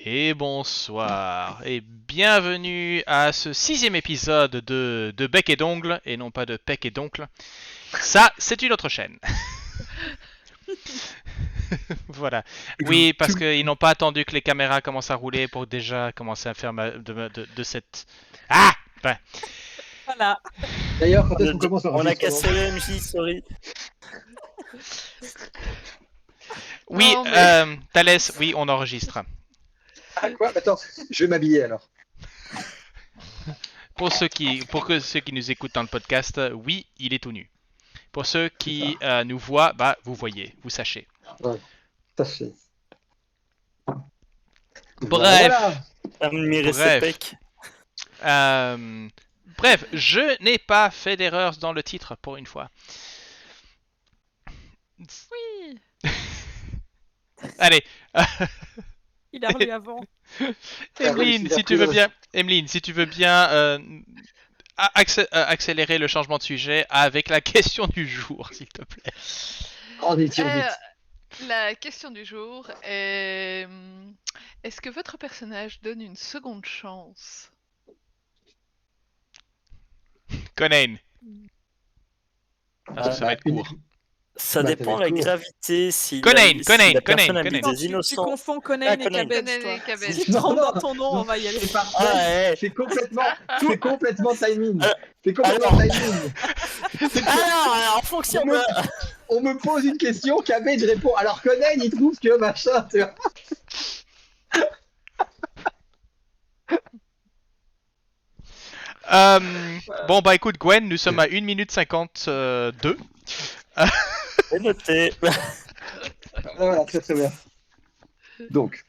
Et bonsoir, et bienvenue à ce 6e épisode de Bec et d'Ongle, et non pas de Pec et d'Oncle. Ça, c'est une autre chaîne. Voilà. Oui, parce qu'ils n'ont pas attendu que les caméras commencent à rouler pour déjà commencer à faire de cette... Ah ben. Voilà. D'ailleurs, quand est-ce qu'on commence On a l'enregistrement cassé le MJ, sorry. Oui, Non, mais- Thalès, oui, on enregistre. Ah quoi? Attends, je vais m'habiller alors. Pour ceux qui nous écoutent dans le podcast, oui, il est tout nu. Pour ceux qui nous voient, bah, vous voyez, vous sachez. Ouais, sachez. Bref. Voilà. Admirer ses Bref. pecs. Bref, je n'ai pas fait d'erreur dans le titre pour une fois. Oui, Allez, il a relu avant. Emeline, si tu veux bien, accélérer le changement de sujet avec la question du jour, s'il te plaît. On y tire vite. La question du jour est est-ce que votre personnage donne une seconde chance? Conan. Ça va être court. Ça Bah, dépend ça va de être la court. gravité. Si Conan, la, Conan, si la Conan, personne a Conan. mis Non, des tu innocents. confonds Conan Ah, et Conan. Cabbage, Conan toi. et Cabbage. Si tu te Non, trompes non. dans ton nom, on va y aller. C'est parfait. Ah, ouais. C'est complètement timing. Alors- C'est complètement alors- timing. Alors, en fonction de... On me pose une question, Cabbage répond. Alors Conan, il trouve que machin. Tu vois. Bon, bah écoute, Gwen, nous sommes à 1 minute 52. C'est noté. Voilà, très très bien. Donc,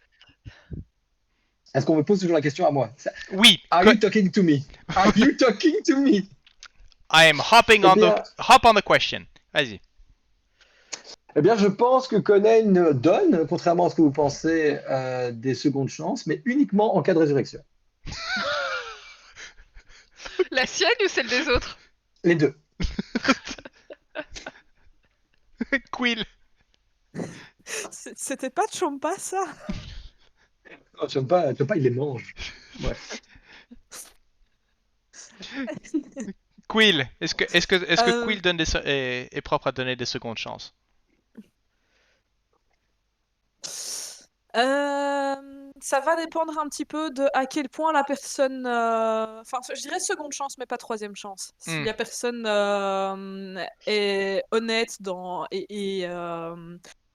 est-ce qu'on me pose toujours la question à moi? Oui, Are you talking to me? Are you talking to me? I am hopping Eh on bien- hop on the question. Vas-y. Eh bien, je pense que Conan donne, contrairement à ce que vous pensez, des secondes chances, mais uniquement en cas de résurrection. La sienne ou celle des autres? Les deux. Quill. C'était pas Chompa, ça? Oh, tu vois pas, il les mange. Bref. Quill. Est-ce que Euh. Quill est propre à donner des secondes chances? Ça va dépendre un petit peu de à quel point la personne... Enfin, je dirais seconde chance, mais pas troisième chance. Si Hmm. la personne est honnête et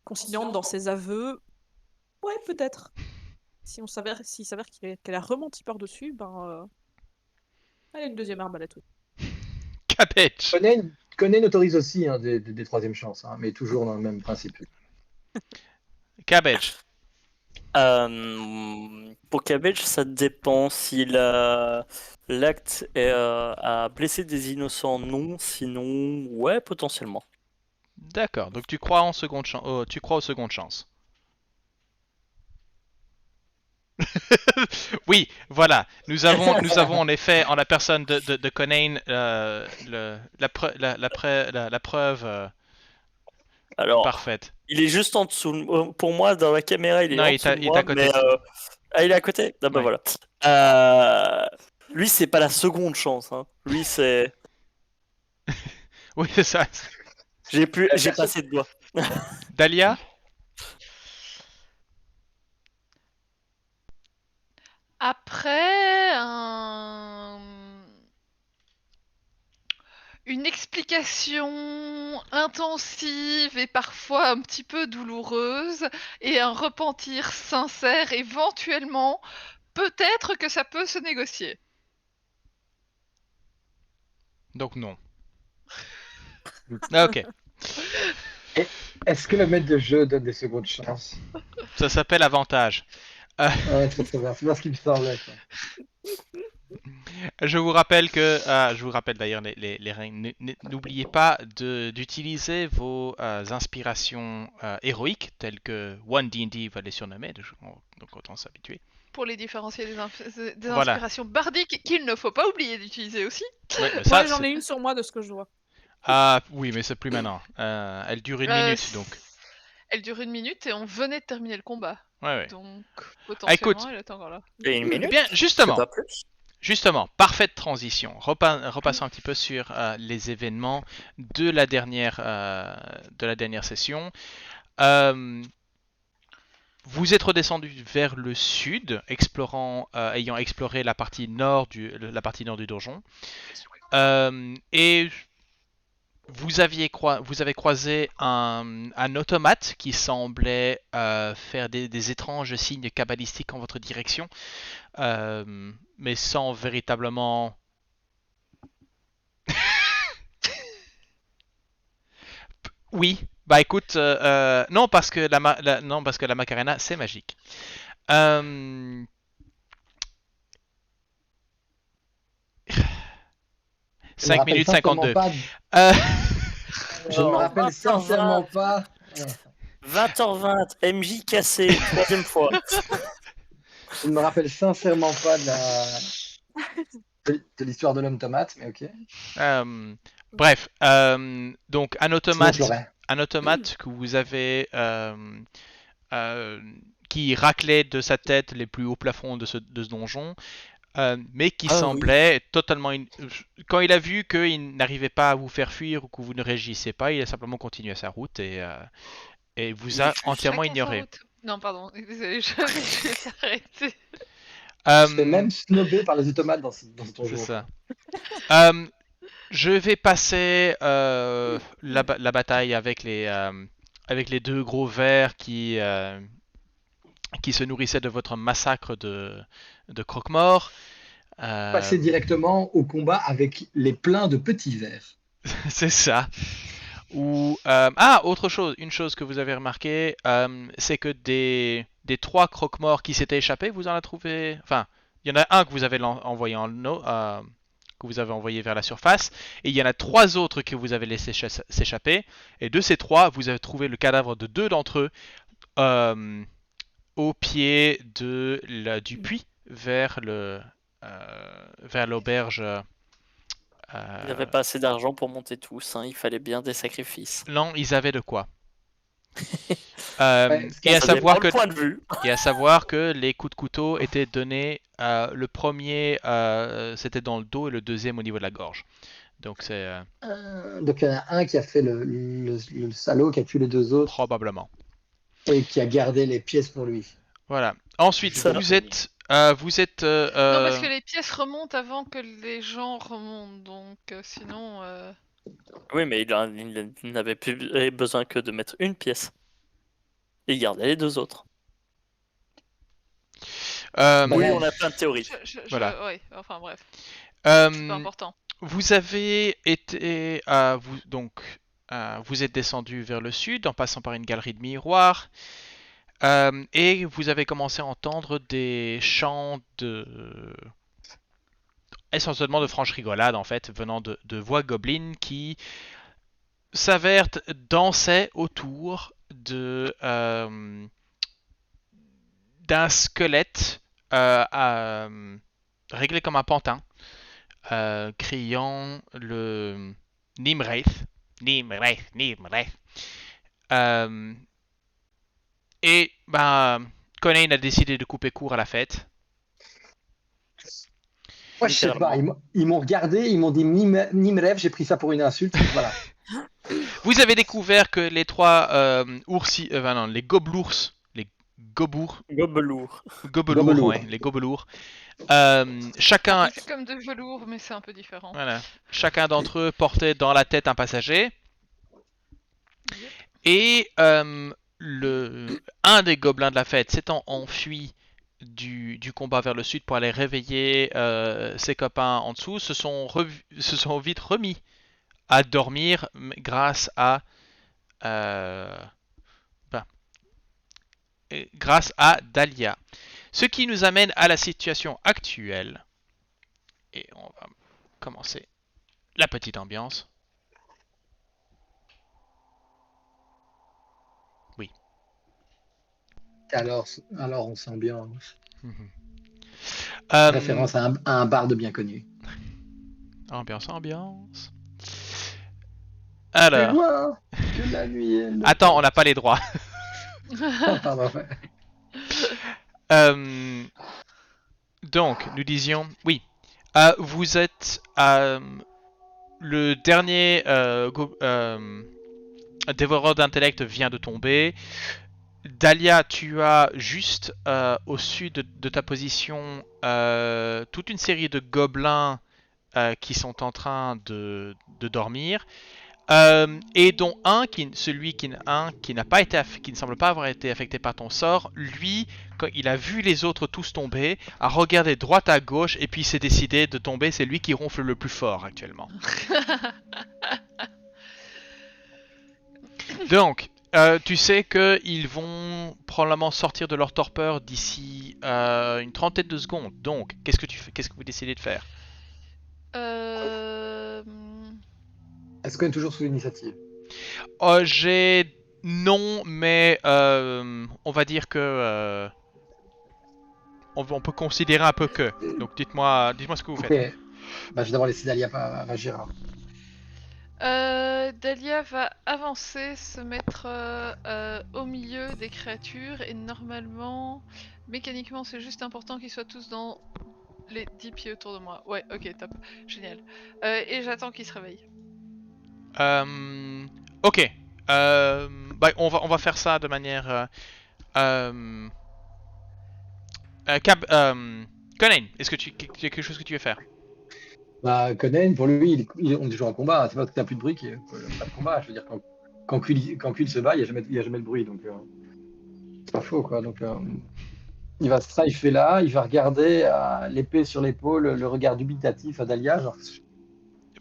conciliante dans ses aveux, ouais, peut-être. S'il s'avère qu'elle a rementi par-dessus, ben... Elle a une deuxième arbalète, oui. Cabbage. Conan autorise aussi hein, des troisièmes chances, hein, mais toujours dans le même principe. Cabbage. Pour Cabbage, ça dépend si l'acte a blessé des innocents, non. Sinon, ouais, potentiellement. D'accord. Donc tu crois tu crois aux secondes chances. Oui, voilà. Nous avons en effet en la personne de Conan la preuve Alors, parfaite. il est juste en dessous. Pour moi, dans la caméra, il est Non, en il dessous de est moi, à côté. mais ah, il est à côté. Ah bah Ouais. voilà. Lui, c'est pas la seconde chance. Hein. Lui, c'est. Oui, c'est ça. J'ai pas assez de doigts. Dahlia. Après une explication intensive et parfois un petit peu douloureuse et un repentir sincère éventuellement, peut-être que ça peut se négocier. Donc non. Ah, ok. Est-ce que le maître de jeu donne des secondes chances? Ça s'appelle avantage. Ouais, très très bien. C'est bien ce qui me semblait. Ça. Je vous rappelle d'ailleurs les règles. N'oubliez pas d'utiliser vos inspirations héroïques, telles que One D&D va les surnommer, donc autant s'habituer. Pour les différencier des Voilà. inspirations bardiques qu'il ne faut pas oublier d'utiliser aussi. Ouais, mais Moi, j'en ai une sur moi de ce que je vois. Ah oui, mais c'est plus maintenant. Elle dure 1 minute, donc. Elle dure 1 minute et on venait de terminer le combat. Ouais. Donc, potentiellement, écoute. elle est encore là. Et une Eh minute, bien, c'est pas plus. Justement, parfaite transition. Repassons un petit peu sur les événements de la dernière session. Vous êtes redescendu vers le sud, ayant exploré la partie nord du donjon. Et vous avez croisé un automate qui semblait faire des étranges signes cabalistiques en votre direction, mais sans véritablement... Oui, bah écoute, non parce que non parce que la Macarena c'est magique. Euh, 5 minutes 52. Pas, Euh, je ne me rappelle 20h20, sincèrement pas. 20h20, MJ cassé, troisième fois. Je ne me rappelle sincèrement pas de l'histoire de l'homme tomate, mais ok. bref, donc Sinon, je l'aurais. un automate que vous avez qui raclait de sa tête les plus hauts plafonds de ce donjon, mais qui semblait totalement... Quand il a vu qu'il n'arrivait pas à vous faire fuir ou que vous ne réagissez pas, il a simplement continué sa route et vous a entièrement Chacun sa ignoré. route. Non, pardon, désolé, je vais t'arrêter. Je fais même snobé par les automates dans ce C'est donjon. ça. Je vais passer la bataille avec les deux gros vers qui se nourrissaient de votre massacre de croque-morts. Passer directement au combat avec les pleins de petits vers. C'est ça. Autre chose, une chose que vous avez remarqué, c'est que des 3 croque-morts qui s'étaient échappés, vous en avez trouvé... Enfin, il y en a un que vous avez envoyé que vous avez envoyé vers la surface, et il y en a 3 autres que vous avez laissé s'échapper, et de ces 3, vous avez trouvé le cadavre de 2 d'entre eux au pied du puits vers l'auberge. Il n'avait pas assez d'argent pour monter tous, hein. Il fallait bien des sacrifices. Non, ils avaient de quoi. Ouais, et à Ça savoir dépend que le point de vue. Et à savoir que les coups de couteau étaient donnés, le premier c'était dans le dos et le deuxième au niveau de la gorge. Donc c'est donc il y en a un qui a fait le salaud, qui a tué les 2 autres probablement. et qui a gardé les pièces pour lui. Voilà. Ensuite, Ça, vous là. êtes... Non, parce que les pièces remontent avant que les gens remontent, donc sinon... Oui, mais il n'avait plus besoin que de mettre une pièce. Et il gardait les 2 autres. euh, Oui, Bref. on a plein de théories. Voilà. Ouais, enfin bref, c'est pas euh, important. vous avez été... vous êtes descendu vers le sud en passant par une galerie de miroirs. Et vous avez commencé à entendre des chants essentiellement de franche rigolade en fait, venant de voix gobelines qui s'avèrent danser autour d'un squelette réglé comme un pantin, criant le Nimraith. Nimraith, Nimraith. Et Conan a décidé de couper court à la fête. Moi, je sais pas, ils m'ont regardé, ils m'ont dit Nimrev, j'ai pris ça pour une insulte. Voilà. Vous avez découvert que les 3 les gobelours, les gobours, Gobelour. Gobelours. ouais, les gobelours, chacun, C'est comme de velours, mais c'est un peu différent. voilà, chacun d'entre eux portait dans la tête un passager. Et un des gobelins de la fête s'étant enfui du combat vers le sud pour aller réveiller ses copains en dessous, se sont vite remis à dormir grâce à Dahlia. Ce qui nous amène à la situation actuelle. Et on va commencer la petite ambiance. Oui. Alors on s'ambiance. Référence à un barde bien connu. Ambiance. Alors. Tu vois que la nuit est... Attends, on n'a pas les droits. Oh, pardon. Euh, donc, nous disions, oui, vous êtes le dernier dévoreur d'intellect vient de tomber. Dahlia, tu as juste au-dessus de ta position toute une série de gobelins qui sont en train de dormir. Et dont celui qui n'a pas été, qui ne semble pas avoir été affecté par ton sort, lui, quand il a vu les autres tous tomber, a regardé droite à gauche et puis s'est décidé de tomber. C'est lui qui ronfle le plus fort actuellement. Donc, tu sais qu'ils vont probablement sortir de leur torpeur d'ici une trentaine de secondes. Donc, qu'est-ce que vous décidez de faire? Est-ce qu'on est toujours sous l'initiative? J'ai non, mais on va dire que on peut considérer un peu que. Donc, dites-moi ce que vous Ok. faites. Bah, je vais d'abord laisser Dahlia réagir. Alors. Dahlia va avancer, se mettre au milieu des créatures et normalement, mécaniquement, c'est juste important qu'ils soient tous dans les 10 pieds autour de moi. Ouais, ok, top, génial. Et j'attends qu'ils se réveillent. Ok. Bah, on va faire ça de manière. Conan, est-ce que tu y a quelque chose que tu veux faire? Bah, Conan, pour lui, on est toujours en combat. C'est pas parce que t'as plus de bruit qu'il n'y a pas de combat. Je veux dire, quand Quill se bat, il n'y a jamais de bruit. Donc, c'est pas faux, quoi. Donc, il va strifer là, il va regarder l'épée sur l'épaule, le regard dubitatif à Dahlia. Genre,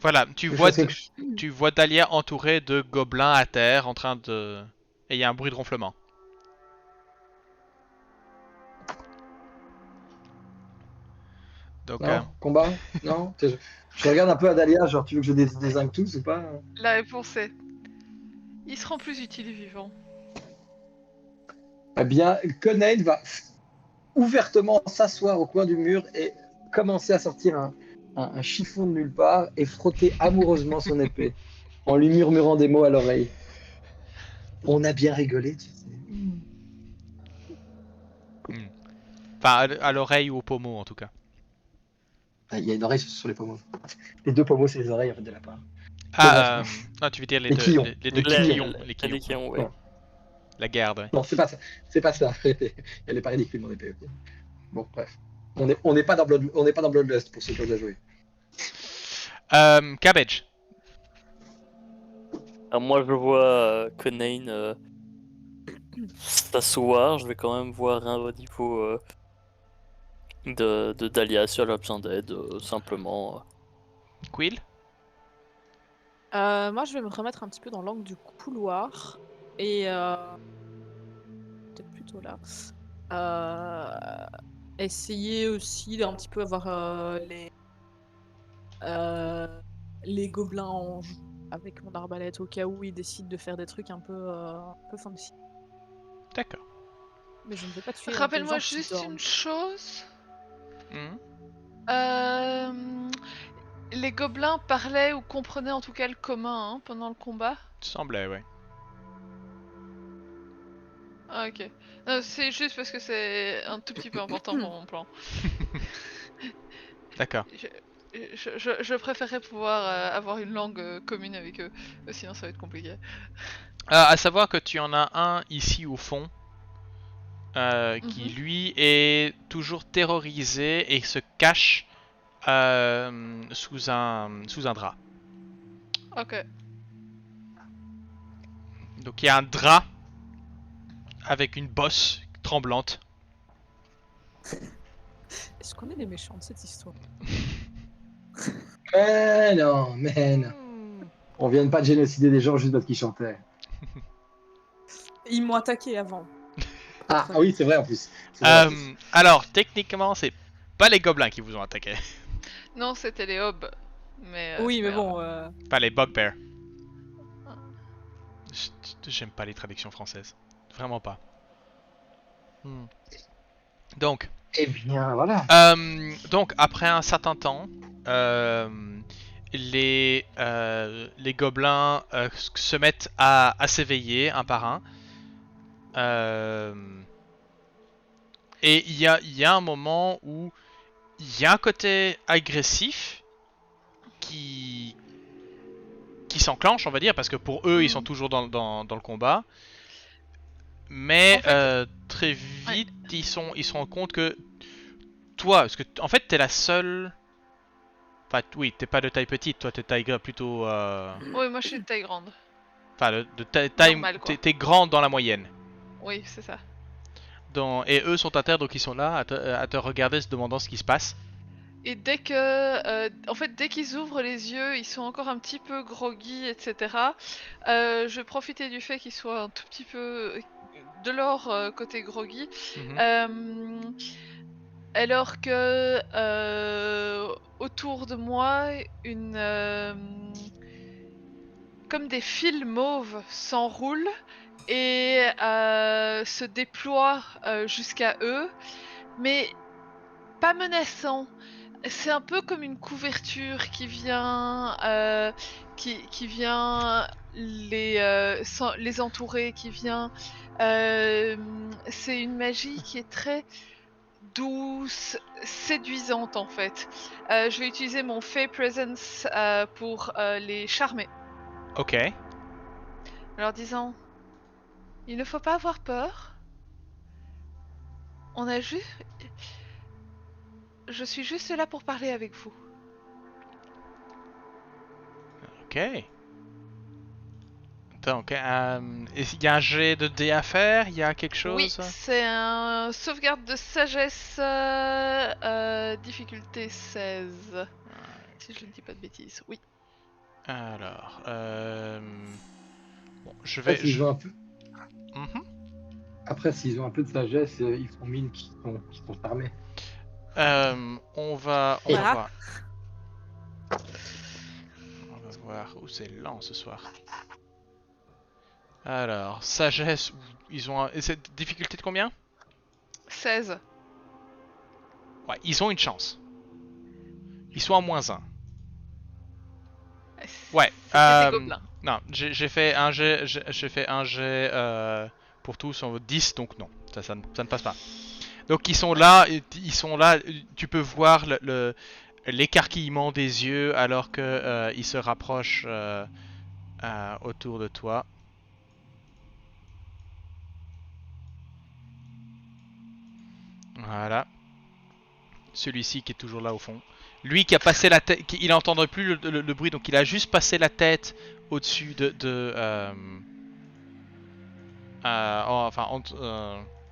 Voilà, quelque chose, quelque- tu vois Dahlia entourée de gobelins à terre en train de. Et il y a un bruit de ronflement. Donc, Non? Combat? Non? Je regarde un peu à Dahlia, genre, tu veux que je désingue tous ou pas? La réponse est... Ils seront plus utiles vivants. Eh bien, Conan va ouvertement s'asseoir au coin du mur et commencer à sortir un chiffon de nulle part et frotter amoureusement son épée en lui murmurant des mots à l'oreille. On a bien rigolé, tu sais. enfin, à l'oreille ou au pommeau en tout cas. Ah, il y a une oreille sur les pommeaux. Les deux pommeaux, c'est les oreilles en fait, de la part. Ah, non, tu veux dire Les quillons. les deux Les quillons. Les Les quillons. quillons, ouais. Ouais. La garde, ouais. Non, c'est pas ça. C'est pas ça. Elle est pas ridicule, mon épée. Ok. Bon, bref. On n'est pas dans Bloodlust pour ceux qui ont déjà joué. Cabbage. Alors moi, je vois Conan s'asseoir. Je vais quand même voir au niveau de Dahlia si elle a besoin d'aide, simplement. Quill. Moi, je vais me remettre un petit peu dans l'angle du couloir. Et... peut-être plutôt là. Essayer aussi d'un petit peu avoir les gobelins en joue avec mon arbalète au cas où ils décident de faire des trucs un peu fancy. D'accord. Mais je ne vais pas tuer un peu Rappelle-moi les gens qui juste dorment. une chose. Mhm. Les gobelins parlaient ou comprenaient en tout cas le commun hein, pendant le combat. Semblait, ouais. Ah ok. C'est juste parce que c'est un tout petit peu important pour mon plan. D'accord. Je préférerais pouvoir avoir une langue commune avec eux, sinon ça va être compliqué. À savoir que tu en as un ici au fond qui lui est toujours terrorisé et se cache sous un drap. Ok. Donc il y a un drap avec une bosse tremblante. Est-ce qu'on est les méchants de cette histoire? Mais non, man. On vient pas de génocider des gens juste parce qu'ils chantaient. Ils m'ont attaqué avant. Ah oui, c'est vrai en plus. C'est vrai, en plus. Alors techniquement c'est pas les gobelins qui vous ont attaqué, Non, c'était les hobs. Mais, Oui, c'est mais pas bon. grave. pas les bugbears. J'aime pas les traductions françaises, vraiment pas. Donc. Eh bien, voilà. Donc après un certain temps, les gobelins se mettent à s'éveiller un par un. Et il y a un moment où il y a un côté agressif qui s'enclenche, on va dire, parce que pour eux, ils sont toujours dans le combat. Mais En fait, très vite, ils se rendent compte que toi, parce que en fait, t'es la seule. Enfin, oui, t'es pas de taille petite, toi, t'es taille plutôt. Oui, moi je suis de taille grande. Enfin, de taille. Normal, quoi. T'es grande dans la moyenne. Oui, c'est ça. Et eux sont à terre, donc ils sont là à te regarder, se demandant ce qui se passe. Et dès que, en fait, dès qu'ils ouvrent les yeux, ils sont encore un petit peu groggy, etc. Je vais profiter du fait qu'ils soient un tout petit peu de leur côté groggy. Mhm. Alors que autour de moi, comme des fils mauves s'enroulent et se déploient jusqu'à eux, mais pas menaçant. C'est un peu comme une couverture qui vient, qui vient les entourer, qui vient. C'est une magie qui est très douce, séduisante en fait. Je vais utiliser mon Fey Presence pour les charmer. Ok. En leur disant, il ne faut pas avoir peur. Je suis juste là pour parler avec vous. Ok. Donc, il y a un jet de dés à faire, il y a quelque chose. Oui, c'est un sauvegarde de sagesse, difficulté 16. Si je ne dis pas de bêtises, oui. Alors, bon, je Après, vais. s'ils ont un peu... Mhm. Après, s'ils ont un peu de sagesse, ils font mine qu'ils sont charmés. On va Voilà. voir. On va voir où c'est lent ce soir. Alors, sagesse, ils ont et c'est difficulté de combien? 16. Ouais, ils ont une chance. Ils sont à -1. Ouais. C'est des gobelins. Non, j'ai fait un jet, j'ai fait un jet pour tous en 10, donc non, ça ne passe pas. Donc ils sont là, tu peux voir l'écarquillement des yeux alors que ils se rapprochent autour de toi. Voilà. Celui-ci qui est toujours là au fond. Lui qui a passé la tête, il n'entendrait plus le bruit, donc il a juste passé la tête au-dessus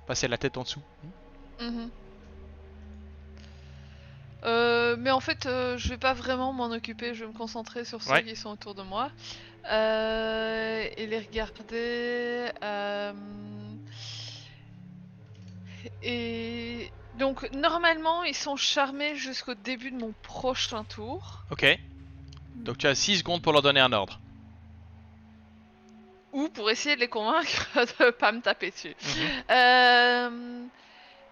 passer la tête en dessous. Mhm. Mais en fait, je vais pas vraiment m'en occuper, je vais me concentrer sur ceux Ouais. qui sont autour de moi. Et les regarder. Et donc, normalement, ils sont charmés jusqu'au début de mon prochain tour. Ok. Donc tu as 6 secondes pour leur donner un ordre. Ou pour essayer de les convaincre de pas me taper dessus. Mhm.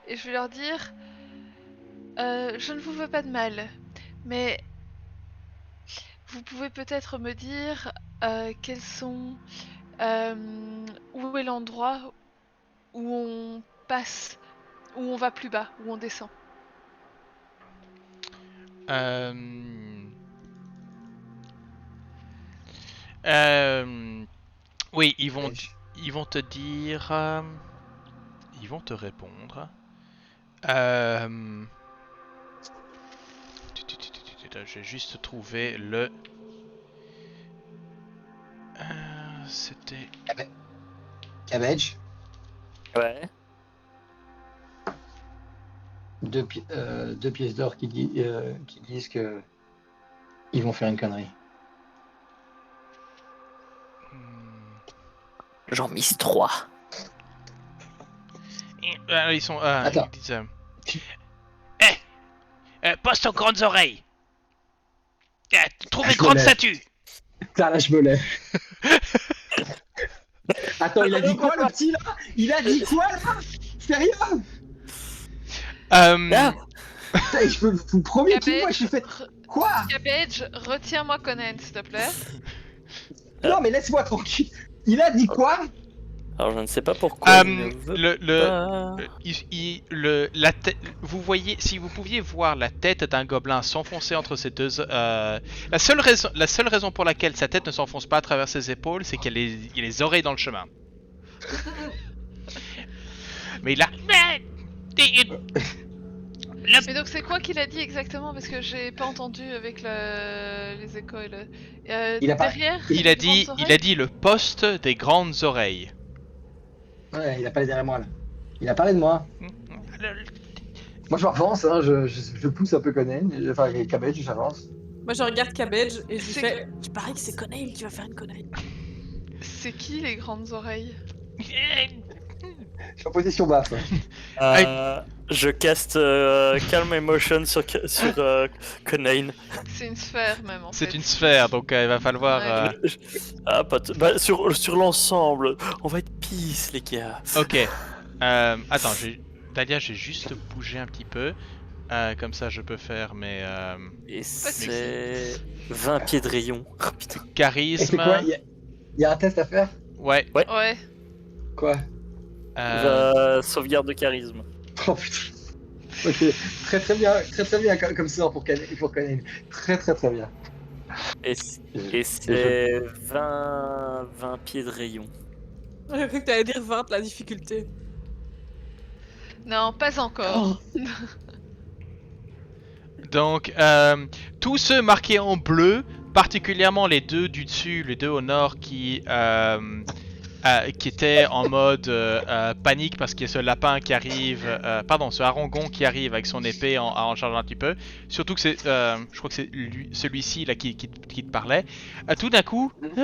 Et je vais leur dire, je ne vous veux pas de mal, mais vous pouvez peut-être me dire quels sont, où est l'endroit où on passe, où on va plus bas, où on descend. Oui, ils vont te dire, ils vont te répondre. J'ai juste trouvé le. C'était. Cabbage, Ouais. deux pièces d'or qui disent que ils vont faire une connerie. J'en mise 3. Ils sont. Attends. Ils disent. Poste aux grandes oreilles. Trouve une Je me grande lève. statue. Putain, là, je me lève. Attends, il a dit quoi, le petit, là? Il a dit quoi, là? Sérieux? Ah, Putain, je peux vous promets qu'il moi, j'ai fait quoi? Cabbage, retiens-moi Conan, s'il te plaît. Non, mais laisse-moi tranquille. Il a dit quoi? Alors je ne sais pas pourquoi. il ne veut Le, pas. la tête, vous voyez, si vous pouviez voir la tête d'un gobelin s'enfoncer entre ses deux, la seule raison pour laquelle sa tête ne s'enfonce pas à travers ses épaules, c'est qu'il y a les oreilles dans le chemin. Mais il a. Mais donc c'est quoi qu'il a dit exactement parce que j'ai pas entendu avec les échos et le. Il a pas- derrière. Il a dit le poste des grandes oreilles. Ouais, il a parlé derrière moi là. Il a parlé de moi. Moi je m'avance, hein, je pousse un peu Conan, enfin Cabbage, j'avance. Moi, je regarde Cabbage et je lui C'est fais. Tu paries que c'est Conan qui va faire une connerie. C'est qui les grandes oreilles? Je suis en position basse. Je caste Calm Emotion sur Conan. C'est une sphère même en fait. C'est une sphère, donc il va falloir. Ouais. Sur l'ensemble, on va être peace les gars. Ok. Attends, Dahlia, j'ai juste bougé un petit peu. Comme ça, je peux faire mes Et c'est 20 pieds de rayon. Oh, putain. Et c'est charisme. quoi Il y a un test à faire Ouais. Ouais. Quoi Sauvegarde de charisme. Oh putain. Ok, très bien comme sort pour Conan. Très bien. Et c'est 20 pieds de rayon. J'ai cru que t'allais dire 20 la difficulté. Non, pas encore. Donc, tous ceux marqués en bleu, particulièrement les deux du dessus, les deux au nord qui étaient en mode panique parce qu'il y a ce lapin qui arrive, ce harangon qui arrive avec son épée en chargeant un petit peu. Surtout que c'est, je crois que c'est celui-ci là qui te parlait. Tout d'un coup, il y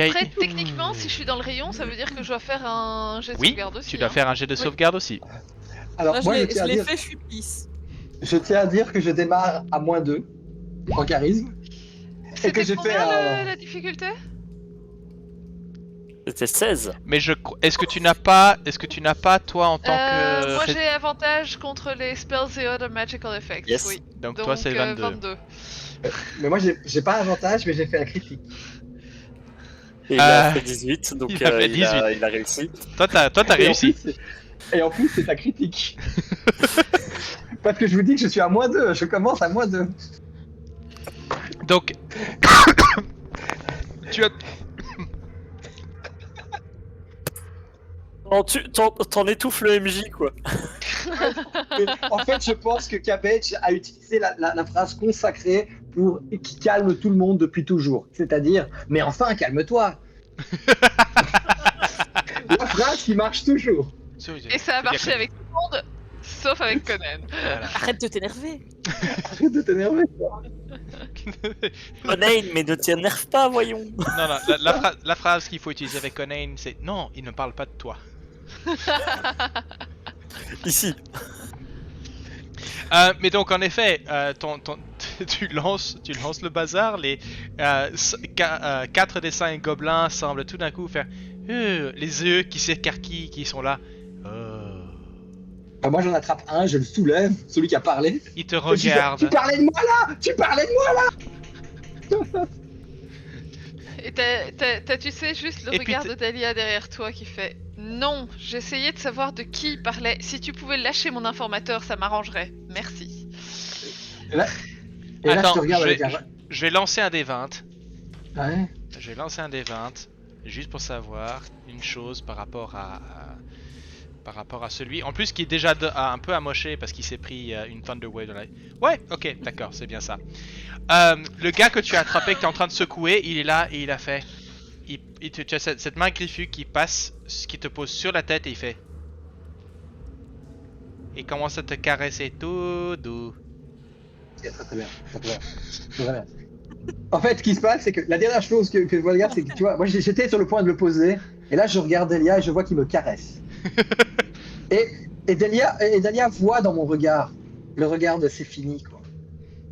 a- Après, techniquement, si je suis dans le rayon, ça veut dire que je dois faire un jet de oui, sauvegarde aussi. tu dois hein. faire un jet de sauvegarde aussi. Alors Là, moi je je l'ai tiens fait, je suis pisse. à dire que je démarre à -2 en charisme. Et que C'était j'ai fait combien la difficulté? C'était 16. Mais est-ce que tu n'as pas, toi en tant que, Moi j'ai avantage contre les spells et other magical effects. Yes. Oui. donc toi c'est 22. Mais moi j'ai pas avantage, mais j'ai fait un critique. Et il a fait 18, donc il a fait 18. il a réussi. Toi t'as réussi. Et en plus c'est un critique. Parce que je vous dis que je suis à -2, je commence à -2. Donc, tu as. T'en étouffes le MJ quoi. En fait, je pense que Cabbage a utilisé la phrase consacrée qui calme tout le monde depuis toujours. C'est-à-dire, mais enfin, calme-toi. La phrase qui marche toujours. Et ça a marché avec tout le monde, sauf avec Conan. Voilà. Arrête de t'énerver. Arrête de t'énerver. Conan, mais ne t'énerve pas, voyons. Non, la phrase qu'il faut utiliser avec Conan, c'est non, il ne parle pas de toi. Ici. Mais donc en effet, tu lances le bazar. Les 4 des 5 gobelins semblent tout d'un coup faire les yeux qui s'écarquillent, qui sont là. Moi, j'en attrape un, je le soulève, celui qui a parlé. Ils te Et je dis, regardent. tu parlais de moi là. Et tu sais juste le Et puis regard de Dahlia derrière toi qui fait non, j'essayais de savoir de qui il parlait. Si tu pouvais lâcher mon informateur, ça m'arrangerait. Merci. Et là, je Attends, te regarde avec un. je vais lancer un des 20. Ouais. Je vais lancer un des 20 juste pour savoir une chose par rapport à celui. En plus, qui est déjà un peu amoché parce qu'il s'est pris une Thunder Wave dans la. Ouais, ok, d'accord, c'est bien ça. Le gars que tu as attrapé, que tu es en train de secouer, il est là et il a fait. Tu as cette main griffue qui passe, qui te pose sur la tête et il fait. Il commence à te caresser tout doux. Très bien. En fait, ce qui se passe, c'est que la dernière chose que je vois le gars, c'est que tu vois, moi j'étais sur le point de le poser, et là je regarde Delia et je vois qu'il me caresse. et Delia voit dans mon regard le regard de c'est fini quoi.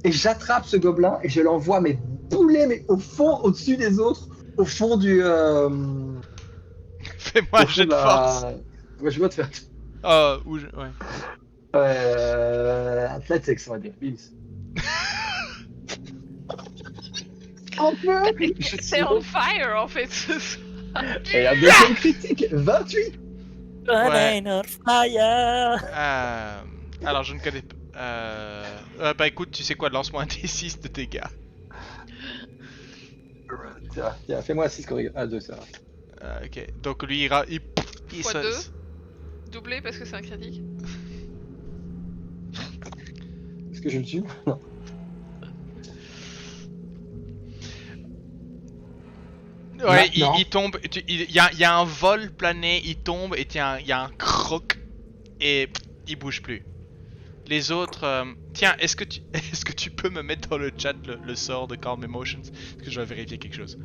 Et j'attrape ce gobelin et je l'envoie mais bouler mais au fond, au-dessus des autres, au fond du. Fais-moi un jet de force. Ouais, je vois te faire. Ouais. Athletics, on va dire. Bills. C'est on fire en fait. Et la deuxième critique, 28. Rain on fire. Alors, je ne connais pas. Bah écoute, tu sais quoi, lance-moi un D6 de dégâts. Tiens, fais-moi 6 corrigé. Ah, 2, ça va. Ok, donc lui, il Fois se- deux. Doublé parce que c'est un critique. Est-ce que je le tue? Non. Ouais, Non. il tombe, il y a un vol plané, il tombe et il y a un croc et il bouge plus. Les autres, tiens, est-ce que tu peux me mettre dans le chat le sort de Calm Emotions? Parce que je vais vérifier quelque chose.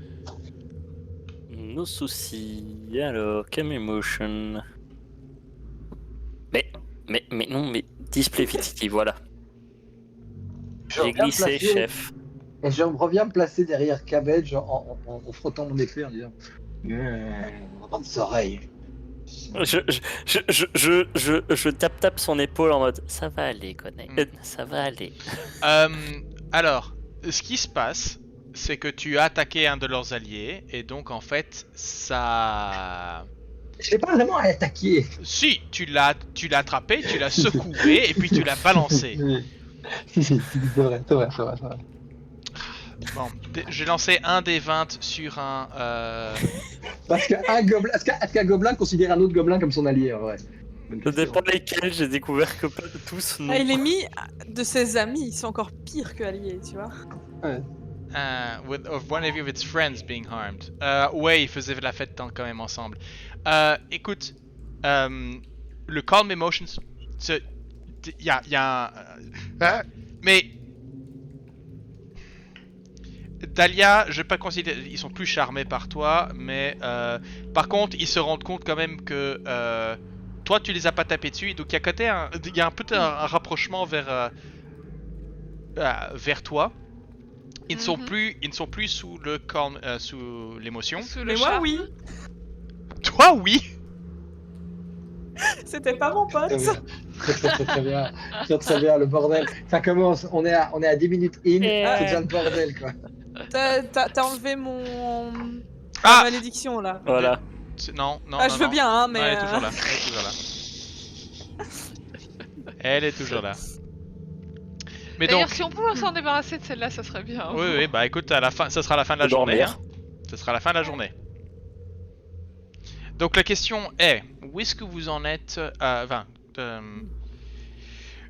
Nos soucis. Alors, Calm Emotion. Mais non, mais display VTT, voilà. J'ai glissé, chef. Et je reviens me placer derrière Cabbage en frottant mon épée en disant grande oreille. Je tape son épaule en mode ça va aller, Conan, ça va aller. Alors, ce qui se passe, c'est que tu as attaqué un de leurs alliés et donc en fait, ça. Je l'ai pas vraiment attaqué. Si, tu l'as attrapé, tu l'as secoué et puis tu l'as balancé. Si, c'est vrai. Bon, j'ai lancé un des 20 sur un. Parce qu'un gobelin considère un autre gobelin comme son allié, en vrai. Ça dépend lesquels, j'ai découvert que pas tous non. Ah, il est mis de ses amis, c'est encore pire que allié, tu vois. Ouais. Of one of its friends being harmed. Ouais, ils faisaient la fête quand même ensemble. Écoute, le Calm Emotions, il y a un. Mais Dahlia, je vais pas considérer, ils sont plus charmés par toi, mais par contre, ils se rendent compte quand même que toi, tu les as pas tapés dessus, donc il y a un peu un rapprochement vers toi. Ils ne sont plus sous le calme, sous l'émotion. Sous le Mais moi, charme. oui. Toi, oui. C'était pas mon pote. Très bien. Très bien, le bordel. Ça commence, on est à 10 minutes in, Et c'est déjà le bordel, quoi. T'as enlevé mon... Ah. Ma malédiction, là. Voilà. Non. Ah, je veux bien, hein, mais... Non, elle est toujours là. Elle est toujours là. Mais D'ailleurs, donc, si on pouvait s'en débarrasser de celle-là, ça serait bien. oui, bah écoute, à la fin, ça sera la fin de la Faut journée. dormir. Ça sera la fin de la journée. Donc la question est, où est-ce que vous en êtes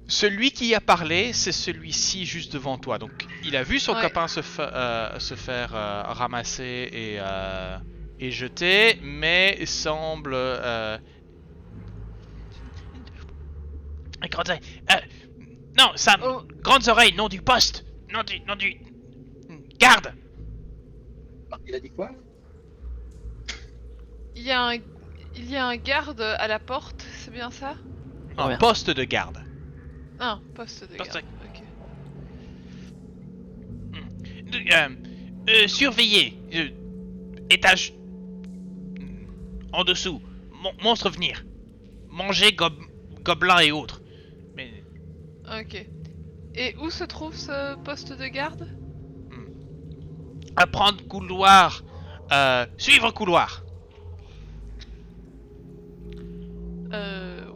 celui qui a parlé, c'est celui-ci juste devant toi. Donc il a vu son copain se faire ramasser et jeter, mais semble... Grandes oreilles. Non, Sam, grandes oreilles, nom du poste. Nom du... Garde. Il a dit quoi? Il y a un garde à la porte, c'est bien ça? Un Ouais. poste de garde. Ah, poste de Poste garde. Ok. Surveiller. Étage... En dessous. Monstre venir. Manger gobelins et autres. Mais... Ok. Et où se trouve ce poste de garde? Apprendre couloir. Suivre couloir.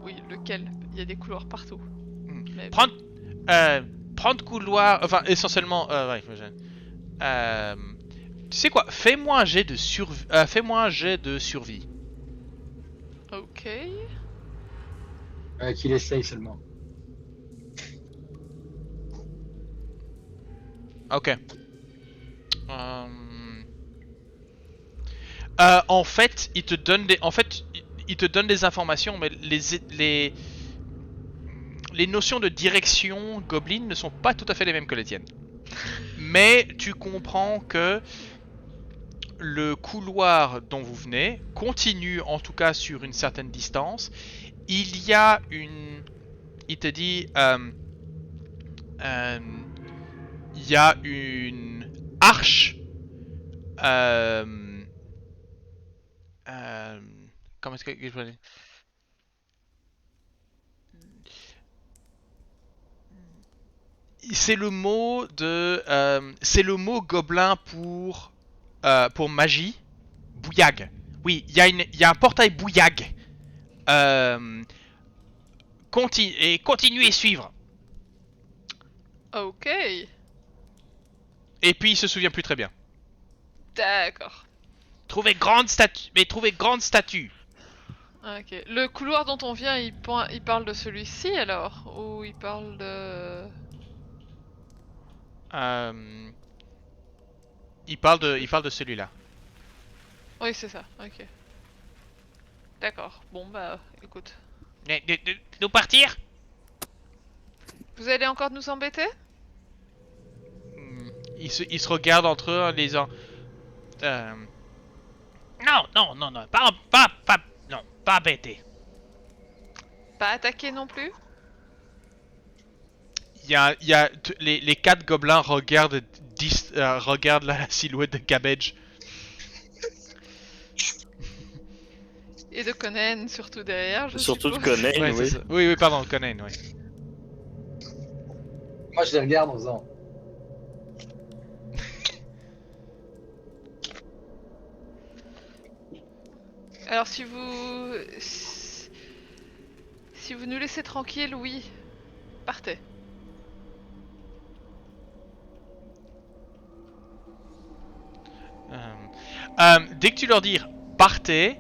Oui, lequel? Il y a des couloirs partout. Mais- Prendre couloir. Enfin, essentiellement. Ouais, tu sais quoi? Fais-moi un jet de survie. Ok. Qu'il essaye seulement. Ok. En fait, il te donne des informations, mais les notions de direction Goblin ne sont pas tout à fait les mêmes que les tiennes. Mais tu comprends que le couloir dont vous venez continue en tout cas sur une certaine distance. Il y a une... Il te dit... il y a une arche... comment est-ce que je peux dire? C'est le mot gobelin pour magie, bouillag Oui, il y a un portail bouillag. Continuez à suivre. Ok, Et puis il se souvient plus très bien. d'accord. Trouvez grande statue. Mais trouvez grande statue. Ok. Le couloir dont on vient, il parle de celui-ci alors? Ou il parle de... Il parle de celui-là. Oui, c'est ça, ok. D'accord, bon bah, écoute. Nous partir? Vous allez encore nous embêter? Ils se regardent entre eux en disant non, pas bêté. Pas attaquer non plus? Les 4 gobelins regardent, regardent la silhouette de Cabbage. Et de Conan surtout derrière, je Surtout de suppose. Conan, Ouais, oui. c'est ça. Oui, pardon, Conan, oui. Moi, je les regarde en faisant. Alors si vous nous laissez tranquille, oui. Partez. Dès que tu leur dis partez,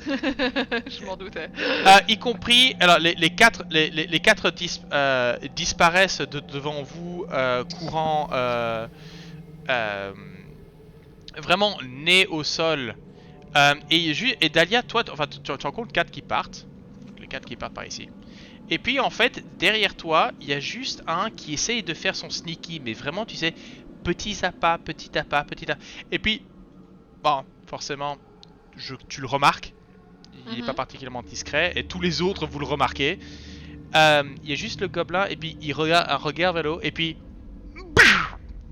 Je m'en doutais. y compris, alors les quatre disparaissent devant vous, courant, vraiment nez au sol. Et Dahlia, toi, enfin, tu en comptes 4 qui partent. Les 4 qui partent par ici. Et puis en fait, derrière toi, il y a juste un qui essaye de faire son sneaky, mais vraiment, tu sais, petit à pas, petit à pas, petit à... Et puis, bon, forcément, tu le remarques. Il n'est pas particulièrement discret, et tous les autres, vous le remarquez. Il y a juste le gobelin, et puis il regarde vers le haut, et puis...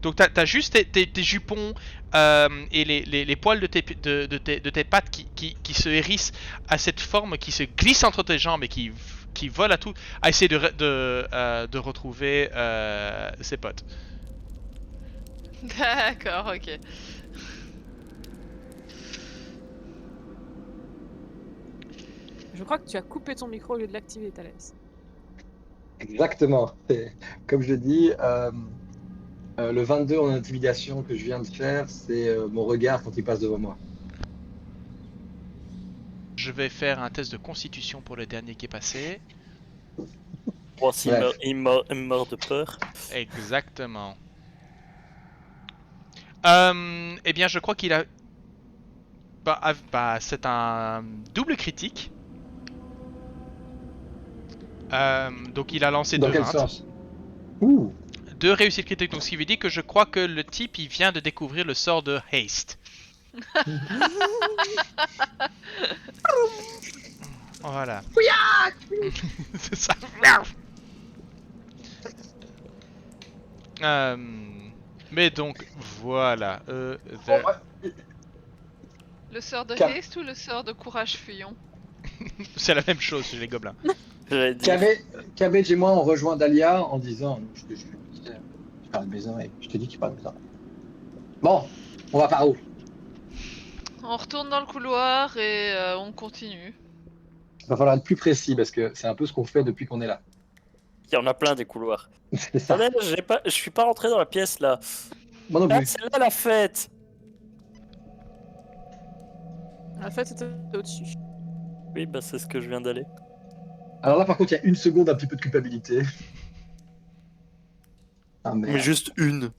Donc t'as juste tes jupons et les poils de tes pattes qui se hérissent à cette forme, qui se glisse entre tes jambes et qui vole à tout, à essayer de retrouver ses potes. D'accord, ok. Je crois que tu as coupé ton micro au lieu de l'activer, Thalès. Exactement. Comme je dis, le 22 en intimidation que je viens de faire, c'est mon regard quand il passe devant moi. Je vais faire un test de constitution pour le dernier qui est passé. Voir s'il Bref. il meurt de peur. Exactement. Eh bien, je crois qu'il a... c'est un double critique. Donc il a lancé Dans 2 quel 20. sens? Ouh. 2 réussites critiques, donc ce qui veut dire que je crois que le type il vient de découvrir le sort de haste. Voilà. C'est ça. Mais donc voilà. Bon, ouais. Le sort de Cap- haste ou le sort de courage fuyant? C'est la même chose chez les gobelins. J'allais dire. Cabbage et moi, on rejoint Dahlia en disant je te jure, je parle de mes oreilles. Je te dis qu'il parle de mes oreilles. Bon, on va par où? On retourne dans le couloir et on continue. Il va falloir être plus précis parce que c'est un peu ce qu'on fait depuis qu'on est là. Il y en a plein des couloirs. C'est ça. Attendez, je suis pas rentré dans la pièce là. Moi non Ah, plus. c'est là la fête. En fait, c'était au-dessus. Oui, bah c'est ce que je viens d'aller. Alors là, par contre, il y a une seconde un petit peu de culpabilité. Ah merde. Mais juste une.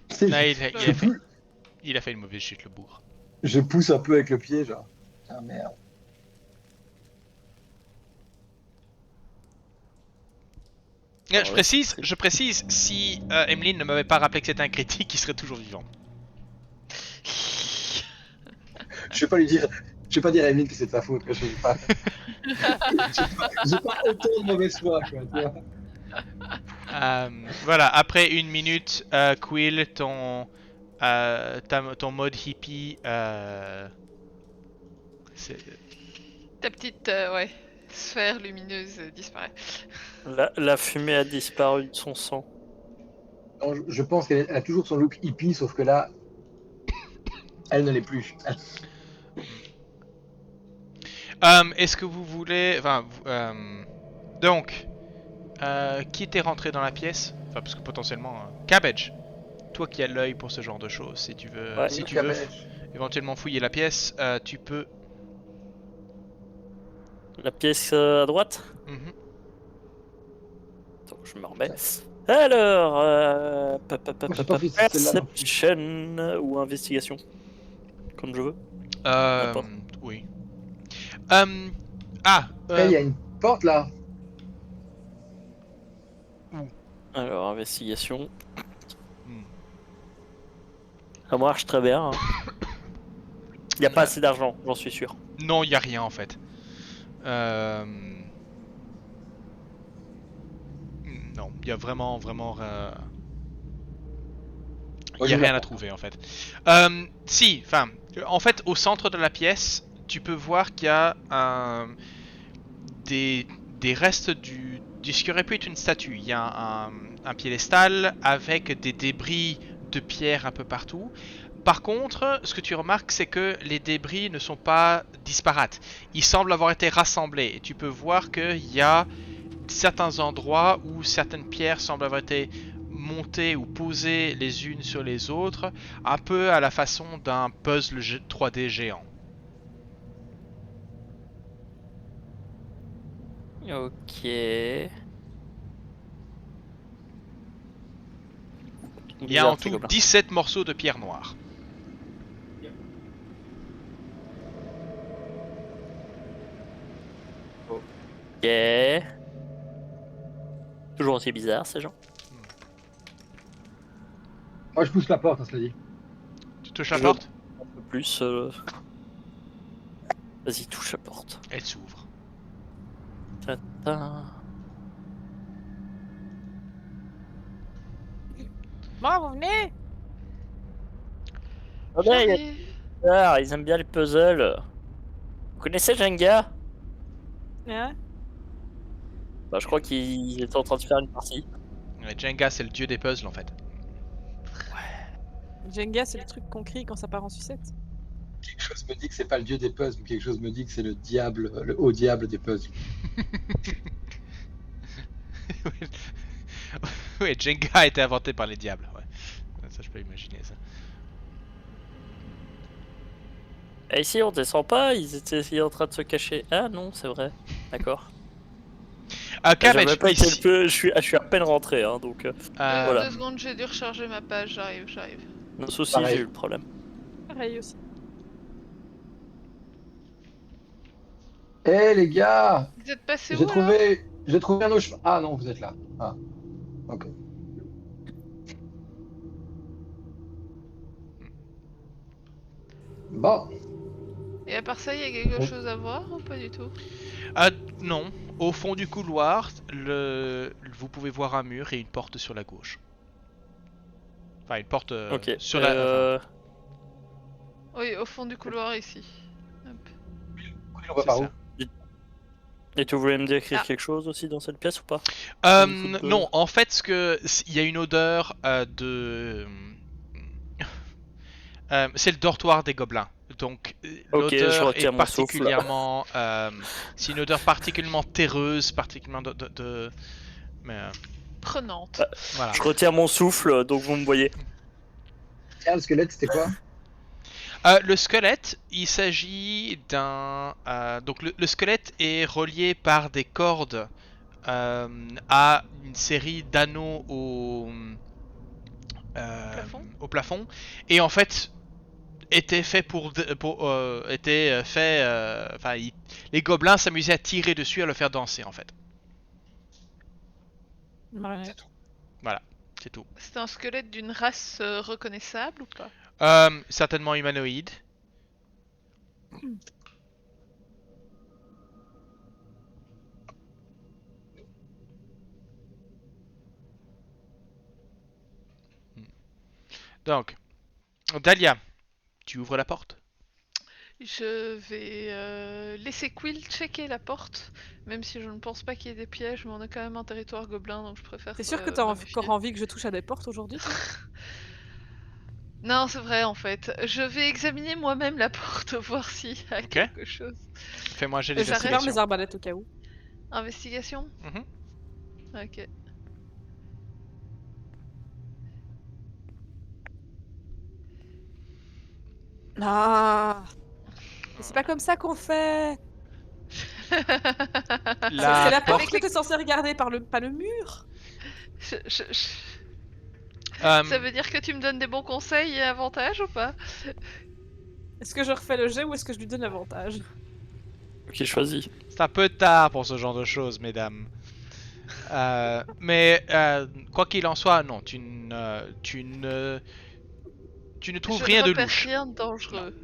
C'est- Là, je, il a fait une mauvaise chute, le bourre. je pousse un peu avec le pied, genre. Ah merde. Je précise, si Emeline ne m'avait pas rappelé que c'était un critique, il serait toujours vivant. Je vais pas lui dire. Je vais pas dire à Emile que c'est de sa faute, que je vais pas. J'ai pas autant de mauvaise foi, quoi. Tu vois. Voilà, après 1 minute, Quill, ton mode hippie, Ta petite sphère lumineuse disparaît. La fumée a disparu de son sang. Non, je pense qu'elle a toujours son look hippie, sauf que là, elle ne l'est plus. Est-ce que vous voulez... Enfin, donc, qui était rentré dans la pièce? Enfin, parce que potentiellement... Cabbage, toi qui as l'œil pour ce genre de choses, si tu veux, Ouais. si tu veux Cabbage. éventuellement fouiller la pièce, tu peux... La pièce à droite. Mhm. Attends, je me remets. Alors, Moi, j'ai pas fait celle-là non plus. Perception ou investigation, comme je veux. Euh, N'importe. oui. Euh, ah, Il y a une porte là. Alors, investigation. hmm. Ça marche très bien. Il n'y a pas assez d'argent, j'en suis sûr. Non, il n'y a rien en fait. Non, il y a vraiment, vraiment... Il n'y a rien à trouver en fait. Si, enfin, en fait, au centre de la pièce, tu peux voir qu'il y a des, des restes de ce qui aurait pu être une statue. Il y a un piédestal avec des débris de pierre un peu partout. Par contre, ce que tu remarques, c'est que les débris ne sont pas disparates. Ils semblent avoir été rassemblés. Et tu peux voir qu'il y a certains endroits où certaines pierres semblent avoir été montées ou posées les unes sur les autres, un peu à la façon d'un puzzle 3D géant. Ok. Il y a en tout 17 morceaux de pierre noire. Ok. Toujours aussi bizarre, ces gens. Moi, je pousse la porte, cela dit. Tu touches la Je- porte? Un peu plus. Vas-y, touche la porte. Elle s'ouvre. Tata. Bon, vous venez? Ah ben, il y a des J'arrive. bizarres, ils aiment bien les puzzles. Vous connaissez Jenga? Hein? Bah, je crois qu'il était en train de faire une partie. Ouais, Jenga, c'est le dieu des puzzles en fait. Jenga, c'est le truc qu'on crie quand ça part en sucette. Quelque chose me dit que c'est pas le dieu des puzzles, mais quelque chose me dit que c'est le diable, le haut diable des puzzles. Oui, Jenga a été inventé par les diables. Ouais. Ça, je peux imaginer ça. Et ici, on descend pas, ils étaient en train de se cacher. Ah non, c'est vrai. D'accord. Cabbage, J'avais pas été ici. le peu... je suis à peine rentré, hein, donc... Voilà. 2 secondes, j'ai dû recharger ma page, j'arrive. Nos soucis, Pareil. j'ai eu le problème. Pareil aussi. Eh les gars, Vous êtes passé où alors? j'ai trouvé un autre chemin. Ah non, vous êtes là. Ah, ok. Bon, Et à part ça, il y a quelque chose à voir ou pas du tout? Non. Au fond du couloir, vous pouvez voir un mur et une porte sur la gauche. Enfin, une porte Ok. sur la... enfin, Oui, au fond du couloir ici. Hop. on va c'est par ça. où? Et tu voulais me décrire Ah. quelque chose aussi dans cette pièce ou pas? Non, en fait, il y a une odeur c'est le dortoir des gobelins. Donc Ok, je l'odeur est retire mon souffle. particulièrement, c'est une odeur particulièrement terreuse, particulièrement mais Prenante. voilà. Je retire mon souffle, donc vous me voyez. Tiens, le squelette, c'était quoi? Le squelette, il s'agit d'un, donc le squelette est relié par des cordes à une série d'anneaux Plafond. au plafond, et en fait était fait était fait, enfin les gobelins s'amusaient à tirer dessus, à le faire danser en fait. Une marionnette. Voilà, c'est tout. C'est un squelette d'une race reconnaissable ou pas? Certainement humanoïde. Donc, Dahlia, tu ouvres la porte. Je vais laisser Quill checker la porte, même si je ne pense pas qu'il y ait des pièges, mais on a quand même un territoire gobelin, donc je préfère. T'es sûr que t'as me encore méfier. envie que je touche à des portes aujourd'hui? Non, c'est vrai en fait. Je vais examiner moi-même la porte, voir s'il y a Ok. quelque chose. Fais-moi un jet Je prépare mes d'investigation. arbalètes au cas où. Investigation. Mhm. Ok. Ah! Mais c'est pas comme ça qu'on fait! La C'est la porte- porte que t'es censé regarder par pas le mur! Ça veut dire que tu me donnes des bons conseils et avantages ou pas? Est-ce que je refais le jet ou est-ce que je lui donne l'avantage? Ok, choisis. C'est un peu tard pour ce genre de choses, mesdames. Mais quoi qu'il en soit, non, tu ne trouves Je rien ne de repère louche. rien de dangereux.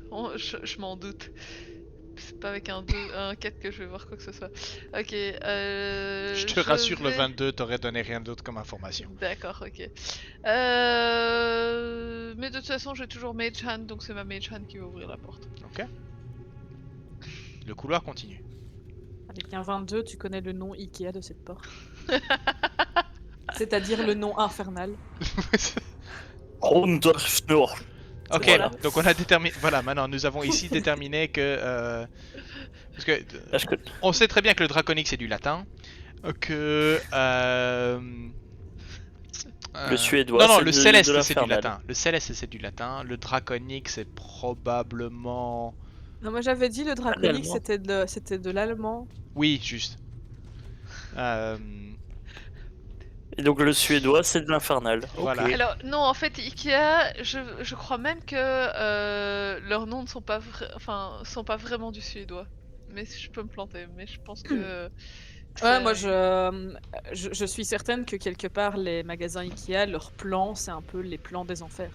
Je m'en doute. C'est pas avec un 4 que je vais voir quoi que ce soit. Ok. Je te rassure, le vais- 22 t'aurait donné rien d'autre comme information. D'accord, ok. Mais de toute façon, j'ai toujours Mage Hand, donc c'est ma Mage Hand qui va ouvrir la porte. Ok. Le couloir continue. Avec un 22, tu connais le nom Ikea de cette porte. C'est-à-dire le nom infernal. Rondorfnor. Ok, Voilà. donc on a déterminé. Voilà, maintenant nous avons ici déterminé que. Parce que. Est-ce que- On sait très bien que le draconique c'est du latin. Que. Le suédois, Non, c'est le de céleste c'est du l'infernal. latin. Le céleste c'est du latin. Le draconique c'est probablement. Non, moi j'avais dit le draconique L'allemand. c'était de l'allemand. Oui, juste. Et donc le suédois, c'est de l'infernal. Voilà. Ok. Alors, non, en fait, Ikea, je crois même que leurs noms ne sont pas, sont pas vraiment du suédois. Mais je peux me planter, mais je pense que. Ouais, moi je suis certaine que quelque part les magasins Ikea, leurs plans, c'est un peu les plans des enfers.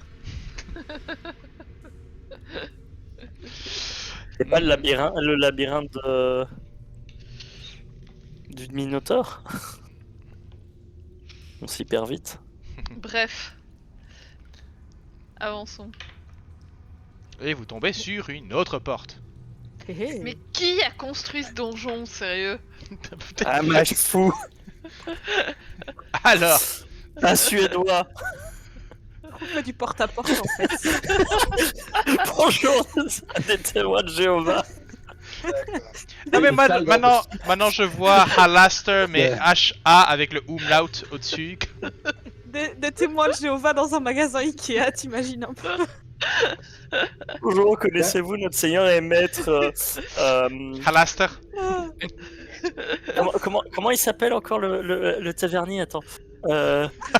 C'est pas le labyrinthe du Minotaure. On s'y perd vite. Bref. Avançons. Et vous tombez sur une autre porte. Hé hé. Mais qui a construit ce donjon, sérieux? Ah, match fou. Alors, Un suédois. On fait du porte-à-porte en fait. Bonjour, des témoins de Jéhovah. non mais Une salle maintenant je vois Halaster mais H-A avec le umlaut au-dessus. Des témoins de Jéhovah dans un magasin Ikea, t'imagines un peu. Bonjour, connaissez-vous notre Seigneur et Maître Halaster. comment il s'appelle encore le tavernier? Attends.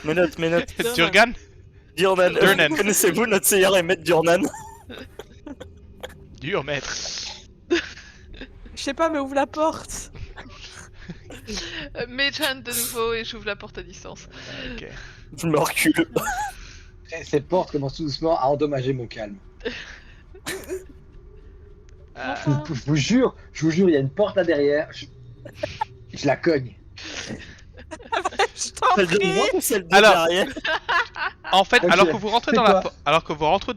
Mes notes. Durgan. Durnan. Durnan. Connaissez-vous notre Seigneur et Maître Durnan? Dur maître. Je sais pas, mais ouvre la porte. Mage Hand de nouveau et j'ouvre la porte à distance. Ok. Je me recule. Cette porte commence tout doucement à endommager mon calme. Enfin. Je vous jure, il y a une porte là derrière. Je la cogne. Je t'en Celle de prie. moi ou celle de Alors- derrière? En fait, Ok. alors que vous rentrez C'est dans la quoi porte, vous rentrez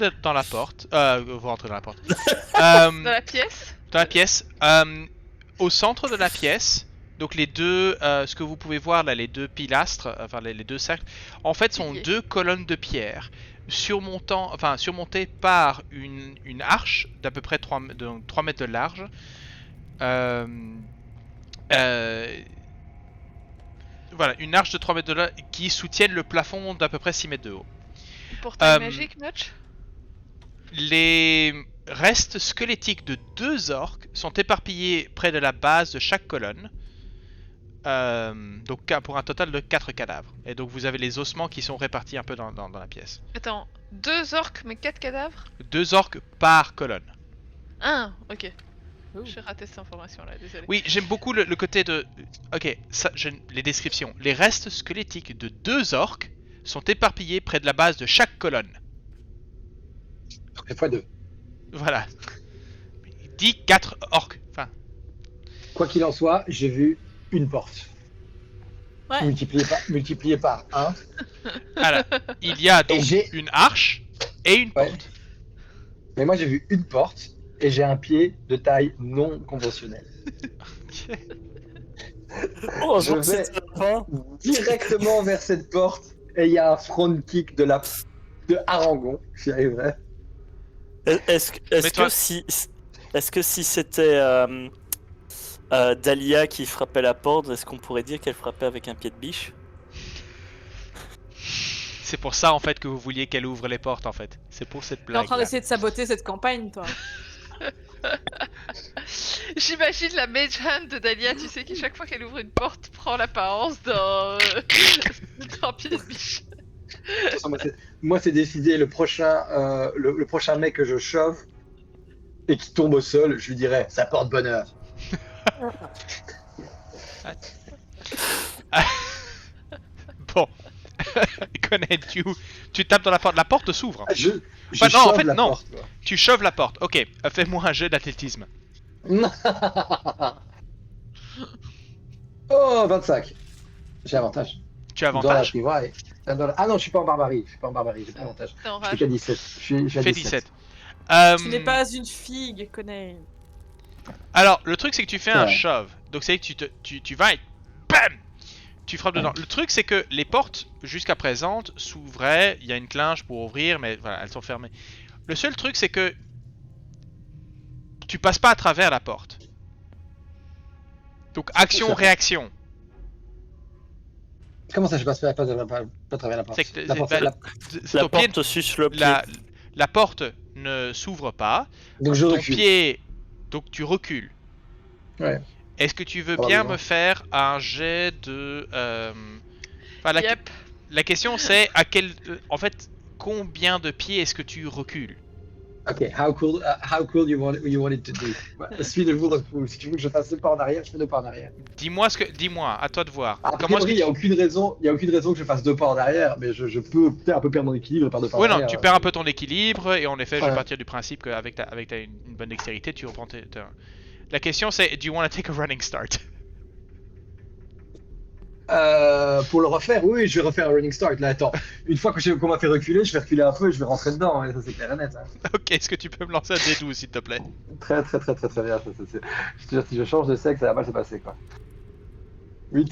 dans la porte. Dans la pièce? Dans la pièce, au centre de la pièce, donc les deux, ce que vous pouvez voir là, les deux pilastres, enfin les deux cercles, en fait sont Piliers. deux colonnes de pierre surmontées par une arche d'à peu près 3 mètres de large. Voilà, une arche de 3 mètres de large qui soutiennent le plafond d'à peu près 6 mètres de haut. Portail magique, Notch? Les restes squelettiques de 2 orques sont éparpillés près de la base de chaque colonne. Donc pour un total de 4 cadavres. Et donc vous avez les ossements qui sont répartis un peu dans la pièce. Attends, 2 orques mais 4 cadavres? 2 orques par colonne. Ah, ok. Ouh. J'ai raté cette information là, désolé. Oui, j'aime beaucoup le côté de... Ok, ça, les descriptions. Les restes squelettiques de 2 orques sont éparpillés près de la base de chaque colonne. Des fois deux. Voilà. Il dit 4 orques. Enfin, Quoi qu'il en soit, j'ai vu une porte. Ouais. Multiplié par 1. voilà. Il y a donc j'ai- une arche et une Ouais. porte. Mais moi j'ai vu une porte et j'ai un pied de taille non conventionnelle. Oh, Je vais c'était la fin. directement vers cette porte et il y a un front kick de Harangon. J'y arriverai. Mets-toi- Est-ce que si c'était Dahlia qui frappait la porte, est-ce qu'on pourrait dire qu'elle frappait avec un pied de biche? C'est pour ça en fait que vous vouliez qu'elle ouvre les portes en fait. C'est pour cette T'es en blague. train d'essayer de saboter cette campagne, toi. J'imagine la mage hand de Dahlia, tu sais, qui chaque fois qu'elle ouvre une porte prend l'apparence d'un d'un pied de biche. De toute façon, moi, c'est décidé. Le prochain mec que je chauffe et qui tombe au sol, je lui dirai ça porte bonheur. Bon. Conan, tu tapes dans la porte. La porte s'ouvre. Je Bah non, en chauffe fait, la non. porte. Quoi. Tu chauves la porte. Ok, fais-moi un jeu d'athlétisme. Oh, 25. J'ai avantage. Tu as Dans la avantage. trivoie. Ah non, je suis pas en barbarie. J'ai pas avantage. T'es en Je suis rage. qu'à 17. Je suis à Fais 17. 17. Tu n'es pas une figue, Conan. Alors, le truc c'est que tu fais un Ouais. shove. Donc c'est que tu vas et BAM tu frappes dedans. Le truc c'est que les portes jusqu'à présent s'ouvraient. Il y a une clinche pour ouvrir, mais voilà, elles sont fermées. Le seul truc c'est que tu passes pas à travers la porte. Donc action-réaction. Comment ça, je passe pas à travers la porte? C'est que La porte, La ton pied- porte suce le pied. la porte ne s'ouvre pas. Donc je Ton recule. pied, donc tu recules. Ouais. Est-ce que tu veux bien Probablement. me faire un jet de... enfin, Yep. la question c'est en fait, combien de pieds est-ce que tu recules? Ok, how cool you want it to do? Suis le rule of cool. Si tu veux que je fasse 2 pas en arrière, je fais 2 pas en arrière. Dis-moi, à toi de voir. A Comment est-ce priori, que il y a aucune raison que je fasse 2 pas en arrière, mais je peux peut-être un peu perdre mon équilibre et faire 2 pas en Ouais, non, arrière. tu perds un peu ton équilibre et en effet, je vais Ouais. partir du principe qu'avec une bonne dextérité, tu reprends La question c'est, do you want to take a running start? Pour le refaire, oui, je vais refaire un running start. Là, attends, une fois qu'on m'a fait reculer, je vais reculer un peu et je vais rentrer dedans. Et ça, c'est clair et net. Hein. Ok, est-ce que tu peux me lancer un D12 s'il te plaît? Très bien. Je te jure, si je change de sexe, ça va mal se passer, quoi. 8.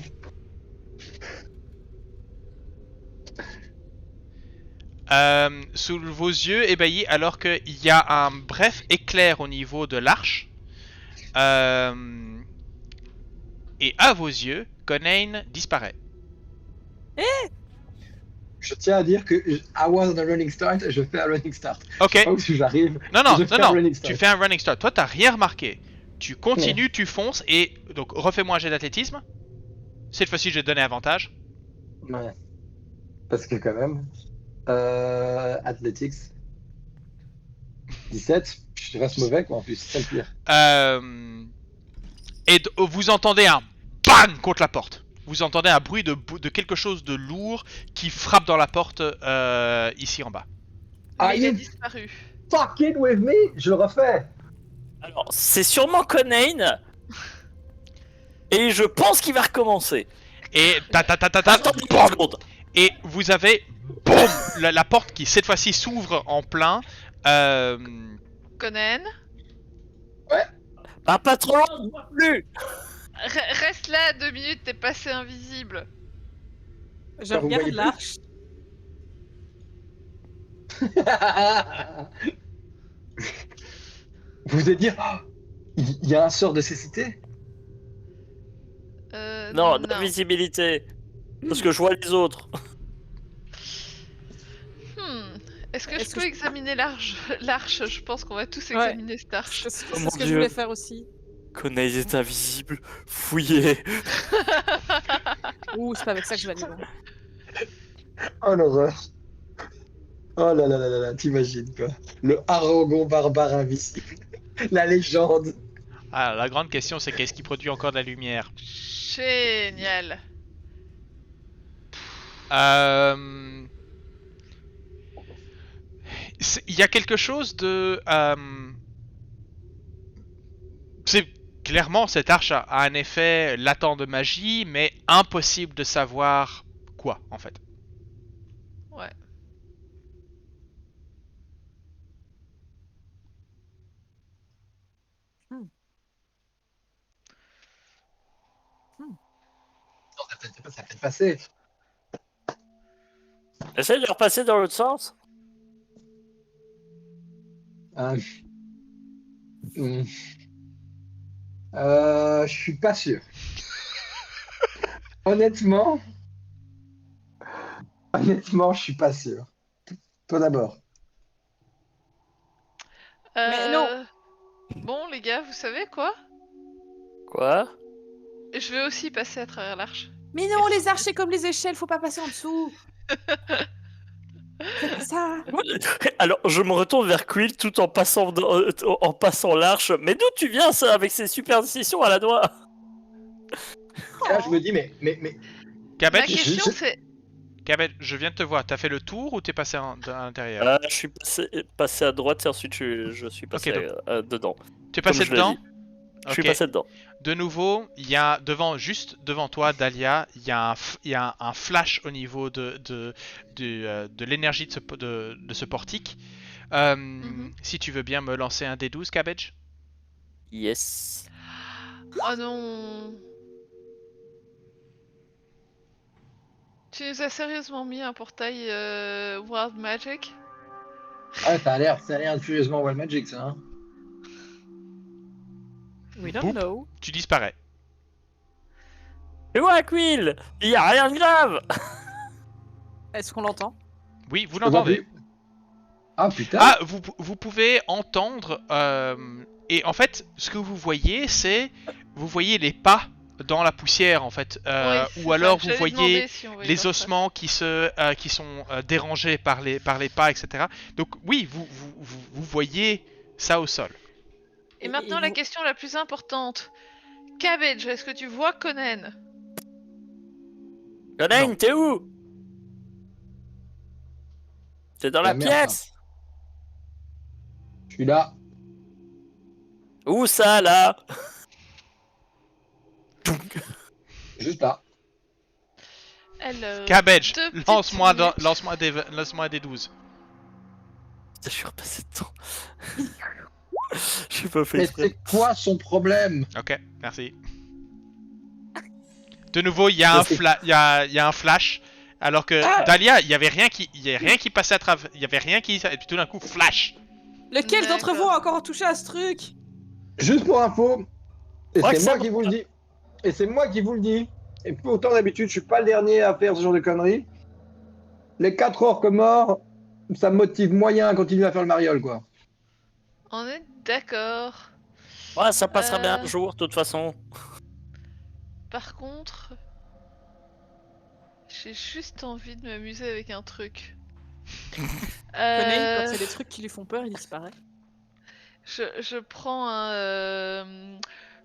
Sous vos yeux ébahis, alors qu'il y a un bref éclair au niveau de l'arche. Et à vos yeux, Conan disparaît. Je tiens à dire que I was on a running start et je fais un running start. Ok. Pas où si j'arrive. Non, non, je fais non, un non. running start. Tu fais un running start. Toi, t'as rien remarqué. Tu continues, tu fonces et donc refais-moi un jet d'athlétisme. Cette fois-ci, je vais te donner avantage. Ouais. Parce que quand même. Athletics. 17. Je reste mauvais, quoi, en plus. C'est le pire. Vous entendez un bang contre la porte. Vous entendez un bruit de quelque chose de lourd qui frappe dans la porte ici en bas. Are Mais il a you disparu. fucking with me? Je le refais. Alors, c'est sûrement Conan. Et je pense qu'il va recommencer. Et Attendez une boum. seconde. Et vous avez boum, la porte qui cette fois-ci s'ouvre en plein. Conan, Un patron, non plus. reste là 2 minutes, t'es passé invisible. Je Ça, vous regarde voyez l'arche. Vous vous êtes dit, oh, il y a un sort de cécité? Non, d'invisibilité. Parce que je vois les autres. Est-ce que Est-ce je que peux je- examiner l'arche? Je pense qu'on va tous Ouais. examiner cette arche. C'est Oh mon ce que je Dieu. voulais faire aussi. Conan est invisible. Fouillez. Ouh, c'est pas avec ça que je vais aller. Bon. Oh l'horreur. Oh là là là là là, t'imagines quoi. Le Harangon barbare invisible. La légende. Ah, la grande question c'est qu'est-ce qui produit encore de la lumière? Génial. Il y a quelque chose de... c'est clairement cette arche a un effet latent de magie, mais impossible de savoir quoi en fait. Ouais. Non, ça peut passer. Essaye de repasser dans l'autre sens. Euh, hmm. Je suis pas sûr. Honnêtement, je suis pas sûr. Toi d'abord. Mais non. Bon, les gars, vous savez quoi? Quoi? Je vais aussi passer à travers l'arche. Mais non, les arches, c'est comme les échelles, faut pas passer en dessous. Faites pas ça. Alors, je me retourne vers Quill tout en passant, en passant l'arche. Mais d'où tu viens, ça, avec ces superstitions à la doigt? Là, je me dis, mais Ma Cabbage, question c'est... Cabbage, je viens de te voir. T'as fait le tour ou t'es passé à l'intérieur? Je suis passé à droite et ensuite je suis passé dedans. Tu es passé comme je l'ai dedans? dit. Je suis Ok. passé dedans. De nouveau, il y a juste devant toi, Dahlia, il y a un flash au niveau de l'énergie de ce portique. Si tu veux bien me lancer un D12, Cabbage. Yes. Oh non. Tu nous as sérieusement mis un portail World Magic? ah, ça a l'air furieusement Wild Magic, ça. Hein. We don't Boop. know. Tu disparais. Et ouais, Quill, il y a rien de grave. Est-ce qu'on l'entend? Oui, vous Je vois l'entendez. plus. Ah putain. Ah, vous pouvez entendre. Et en fait, ce que vous voyez, vous voyez les pas dans la poussière, en fait. Ouais, c'est Ou ça, alors vous j'allais voyez demander si on voyait les pas ça. ossements qui sont dérangés par les pas, etc. Donc oui, vous voyez ça au sol. Et maintenant, la question la plus importante. Cabbage, est-ce que tu vois Conan? Conan, Non. t'es où? T'es dans La la merde, pièce? Je suis là. Où ça, là? Juste là. Alors, Cabbage, deux petites lance-moi minutes. lance-moi des 12. Je suis repassé dedans. Je suis pas fait Mais exprès. c'est quoi son problème? Ok, merci. De nouveau, il y a un flash. Alors que Dahlia, il y avait rien qui passait à travers, il y avait rien qui, et puis tout d'un coup, flash. Lequel d'entre D'accord. vous a encore touché à ce truc? Juste pour info, et Ouais, c'est ça moi qui vous le dis. Et c'est moi qui vous le dis. Et pourtant d'habitude, je suis pas le dernier à faire ce genre de conneries. Les 4 orques morts, ça me motive moyen à continuer à faire le mariole, quoi. On est d'accord. Ouais, ça passera bien un jour, de toute façon. Par contre, j'ai juste envie de m'amuser avec un truc. Conan, quand c'est des trucs qui lui font peur, il disparaît. Je prends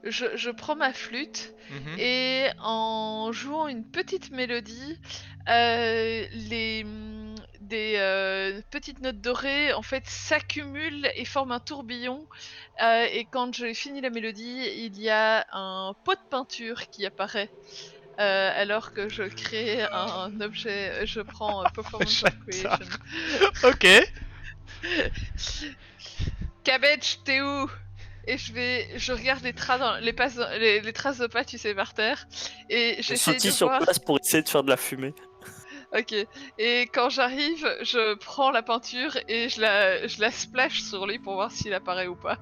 je prends ma flûte Mhm. et en jouant une petite mélodie, des petites notes dorées en fait s'accumulent et forment un tourbillon. Et quand j'ai fini la mélodie, il y a un pot de peinture qui apparaît. Alors que je crée un objet, je prends Performance of Creation. Ok. Cabbage, t'es où? Et je regarde les traces, les traces de pas, tu sais, par terre. Et Je j'essaie sautille de sur voir. place pour essayer de faire de la fumée. Ok. Et quand j'arrive, je prends la peinture et je la splash sur lui pour voir s'il apparaît ou pas.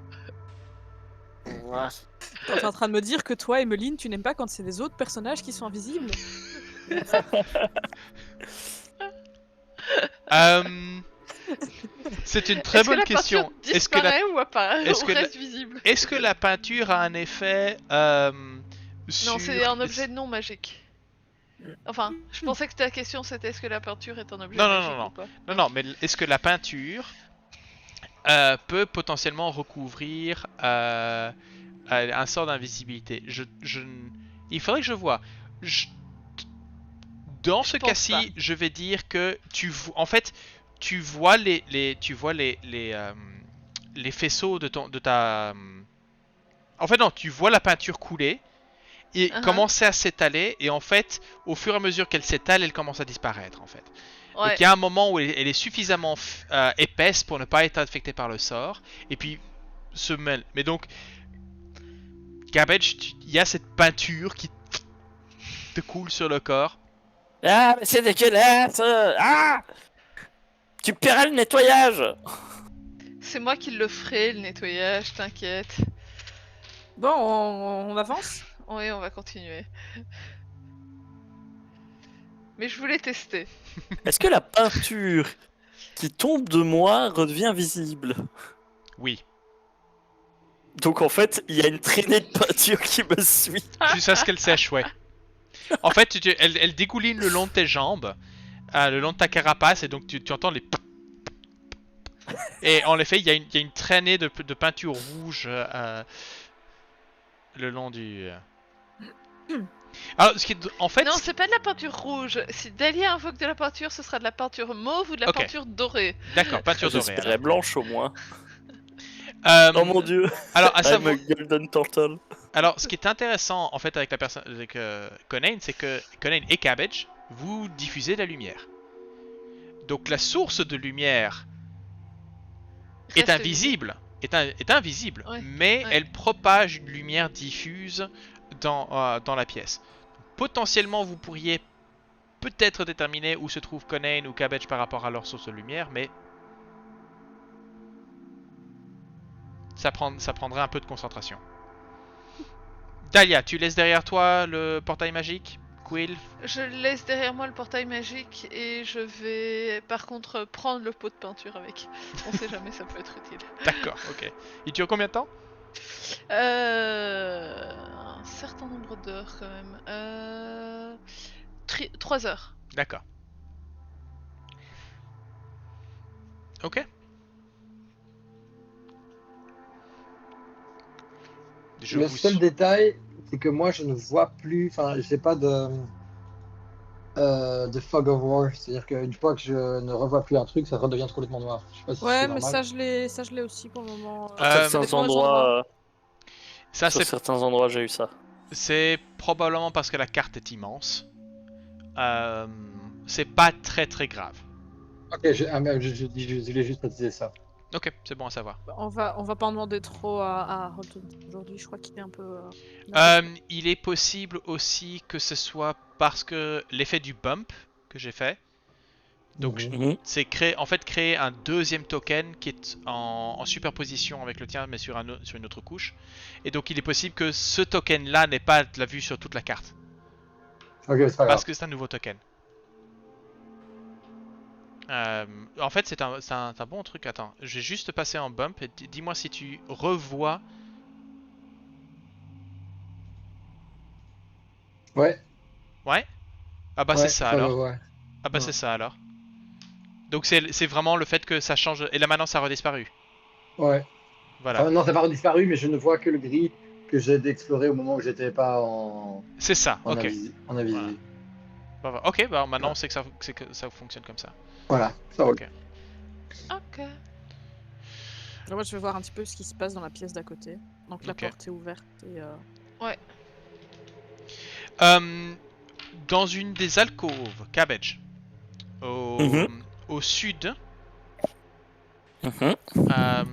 T'es en train de me dire que toi, Emeline, tu n'aimes pas quand c'est des autres personnages qui sont invisibles? C'est une très bonne question. Est-ce que la peinture disparaît ou apparaît est-ce ou que la- reste visible? Est-ce que la peinture a un effet sur... Non, c'est un objet non magique. Enfin, je pensais que ta question c'était est-ce que la peinture est un objet Non, non, magique non, ou pas? Non, mais est-ce que la peinture peut potentiellement recouvrir un sort d'invisibilité? Il faudrait que je vois. Dans ce pense cas-ci, pas. je vais dire que en fait, tu vois les faisceaux de ta. En fait, non, tu vois la peinture couler et Uh-huh. commencer à s'étaler, et en fait, au fur et à mesure qu'elle s'étale, elle commence à disparaître, en fait. Ouais. Donc il y a un moment où elle est suffisamment épaisse pour ne pas être affectée par le sort, et puis se mêle. Mais donc, Cabbage, il y a cette peinture qui te coule sur le corps. Ah, mais c'est dégueulasse! Ah! Tu paieras le nettoyage! C'est moi qui le ferai, le nettoyage, t'inquiète. Bon, on avance. Oui, on va continuer. Mais je voulais tester. Est-ce que la peinture qui tombe de moi redevient visible? Oui. Donc en fait, il y a une traînée de peinture qui me suit. Jusqu'à ce qu'elle sèche, ouais. En fait, elle dégouline le long de tes jambes, le long de ta carapace, et donc tu entends les... Et en effet, il y a une traînée de peinture rouge le long du... Alors, en fait... Non, c'est pas de la peinture rouge. Si Dahlia invoque de la peinture, ce sera de la peinture mauve ou de la Ok. peinture dorée. D'accord, peinture dorée. J'espérais blanche au moins. alors. Oh mon dieu! Alors, à I'm savoir... a golden turtle. Alors, ce qui est intéressant en fait avec la personne, avec Conan, c'est que Conan et Cabbage, vous diffusez de la lumière. Donc la source de lumière est Reste invisible, est invisible, Ouais, mais ouais. elle propage une lumière diffuse dans la pièce. Potentiellement, vous pourriez peut-être déterminer où se trouve Conan ou Cabbage par rapport à leur source de lumière, mais ça prendrait un peu de concentration. Dahlia, tu laisses derrière toi le portail magique? Quill? Je laisse derrière moi le portail magique et je vais par contre prendre le pot de peinture avec. On sait jamais, ça peut être utile. D'accord, ok. Il dure combien de temps? Un certain nombre d'heures quand même. 3 heures. D'accord. Ok. Je Le vous seul détail, c'est que moi, je ne vois plus. Enfin, j'ai pas de fog of war. C'est-à-dire qu'une fois que je ne revois plus un truc, ça redevient complètement noir. Je sais pas si Ouais, c'est mais normal. ça je l'ai aussi pour le moment. Sur Euh, certains dépend des endroits. endroits, Ça, sur certains endroits, j'ai eu ça. c'est probablement parce que la carte est immense. C'est pas très très grave. Ok, je voulais juste préciser ça. Ok, c'est bon à savoir. On va pas en demander trop à Rotten aujourd'hui. Je crois qu'il est un peu. Il est possible aussi que ce soit parce que l'effet du bump que j'ai fait. Donc, Mhm. c'est créer un deuxième token qui est en superposition avec le tien, mais sur une autre couche. Et donc, il est possible que ce token-là n'ait pas de la vue sur toute la carte. Ok, c'est pas grave. Parce que c'est un nouveau token. En fait, c'est un bon truc. Attends, je vais juste passer en bump. Et dis-moi si tu revois. Ouais, Ouais? Ah bah c'est ouais, ça ça va, alors. ouais. Ah bah Ouais. c'est ça alors. Donc c'est vraiment le fait que ça change. Et là maintenant ça a redisparu. Ouais. Voilà. Enfin, non, ça n'a pas disparu, mais je ne vois que le gris que j'ai d'explorer au moment où j'étais pas C'est ça, ok. en invisible. Voilà. Bah, ok, bah maintenant Ouais. on sait que ça fonctionne comme ça. Voilà, ça roule. Ok. Ok. Alors moi, je vais voir un petit peu ce qui se passe dans la pièce d'à côté. Donc la Ok. porte est ouverte et. Dans une des alcôves, Cabbage, au sud, Mhm. euh,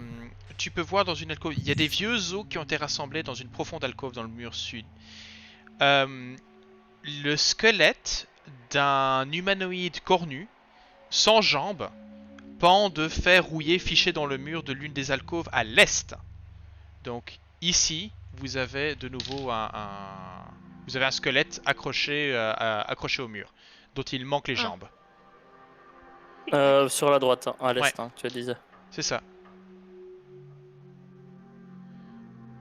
tu peux voir dans une alcôve, il y a des vieux os qui ont été rassemblés dans une profonde alcôve dans le mur sud. Le squelette d'un humanoïde cornu, sans jambes, pend de fer rouillé fiché dans le mur de l'une des alcôves à l'est. Donc ici, vous avez de nouveau vous avez un squelette accroché au mur, dont il manque les Ah. jambes. Sur la droite, hein, à l'est, Ouais. hein, tu disais. C'est ça.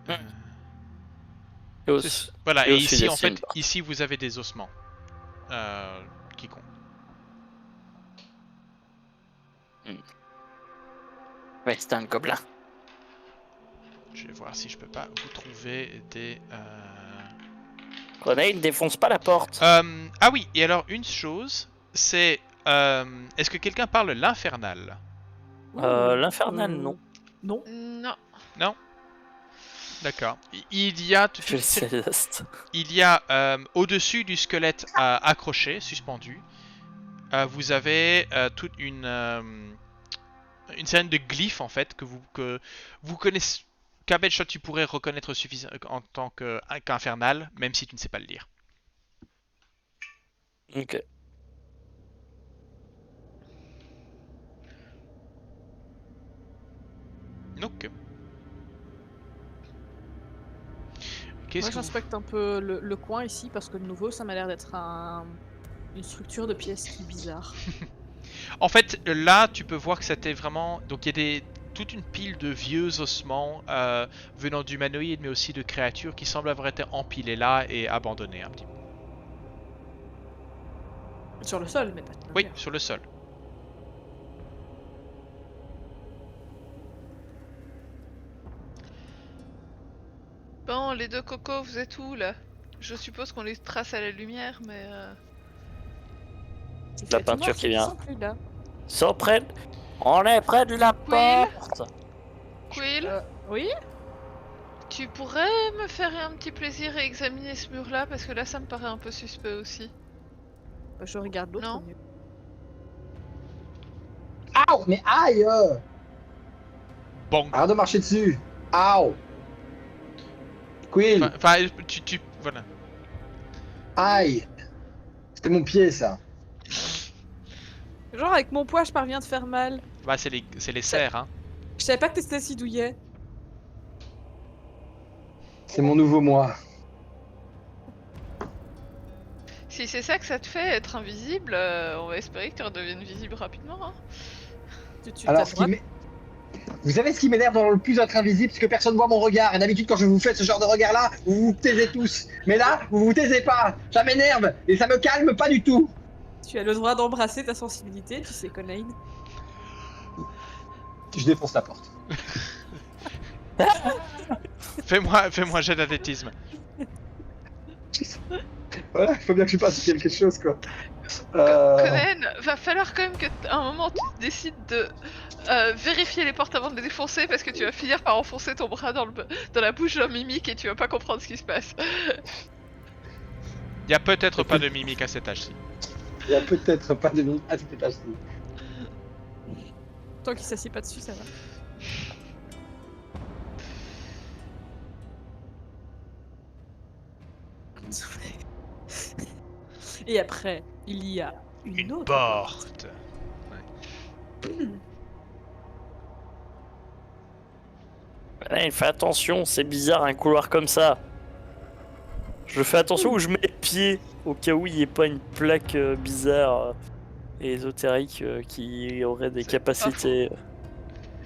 Hmm. Et au, Voilà, et et au sud, il y ici a en fait, Simba. ici vous avez des ossements qui comptent. Ouais, c'est un gobelin. Je vais voir si je peux pas vous trouver des. René, ne défonce pas la porte. Ah oui, et alors une chose, c'est est-ce que quelqu'un parle l'infernal? L'infernal, non. Non. Non. Non. D'accord. Il y a Je fais le céleste. il y a au-dessus du squelette accroché, suspendu, vous avez toute une scène de glyphes en fait que vous connaissez Cabbage Shot, tu pourrais reconnaître suffisamment en tant qu'infernal, même si tu ne sais pas le lire. Ok. Donc. Moi, Qu'est-ce que vous... j'inspecte un peu le coin ici parce que de nouveau, ça m'a l'air d'être une structure de pièces qui est bizarre. En fait, là, tu peux voir que c'était vraiment... Donc, il y a toute une pile de vieux ossements venant d'humanoïdes, mais aussi de créatures qui semblent avoir été empilées là et abandonnées un petit peu. Sur le sol, mais pas. Oui, sur le sol. Bon, les deux cocos, vous êtes où là? Je suppose qu'on les trace à la lumière, mais. La peinture qui vient. Ils sont plus là. On est près de la Quill porte. Quill, Oui. tu pourrais me faire un petit plaisir et examiner ce mur-là parce que là, ça me paraît un peu suspect aussi. Bah, je regarde l'autre Non. mur. Aouh, mais aïe Bon. Arrête de marcher dessus. Aouh. Quill, Enfin, voilà. aïe. C'était mon pied, ça. Genre avec mon poids, je parviens de faire mal. Bah, c'est les cerfs, hein. Je savais pas que t'étais si douillet. C'est mon nouveau moi. Si c'est ça que ça te fait être invisible, on va espérer que tu redeviennes visible rapidement. Hein. Tu Alors, t'as ce droit- qui vous savez ce qui m'énerve dans le plus d'être invisible, c'est que personne voit mon regard. Et d'habitude, quand je vous fais ce genre de regard-là, vous vous taisez tous. Mais là, vous vous taisez pas. Ça m'énerve et ça me calme pas du tout. Tu as le droit d'embrasser ta sensibilité, tu sais, Conaine. Je défonce la porte. Fais-moi un jet d'athlétisme. Voilà, il faut bien que je passe quelque chose, quoi. Conan, va falloir quand même qu'à un moment tu décides de vérifier les portes avant de les défoncer parce que tu vas finir par enfoncer ton bras dans la bouche d'un mimique et tu vas pas comprendre ce qui se passe. Il y a peut-être pas de mimique à cet âge-ci. Il y a peut-être pas de mine à cet étage-ci. Tant qu'il s'assied pas dessus, ça va. Et après, il y a une autre porte. Ouais, fais attention, c'est bizarre un couloir comme ça. Je fais attention où je mets les pieds au cas où il n'y ait pas une plaque bizarre et ésotérique qui aurait des C'est capacités.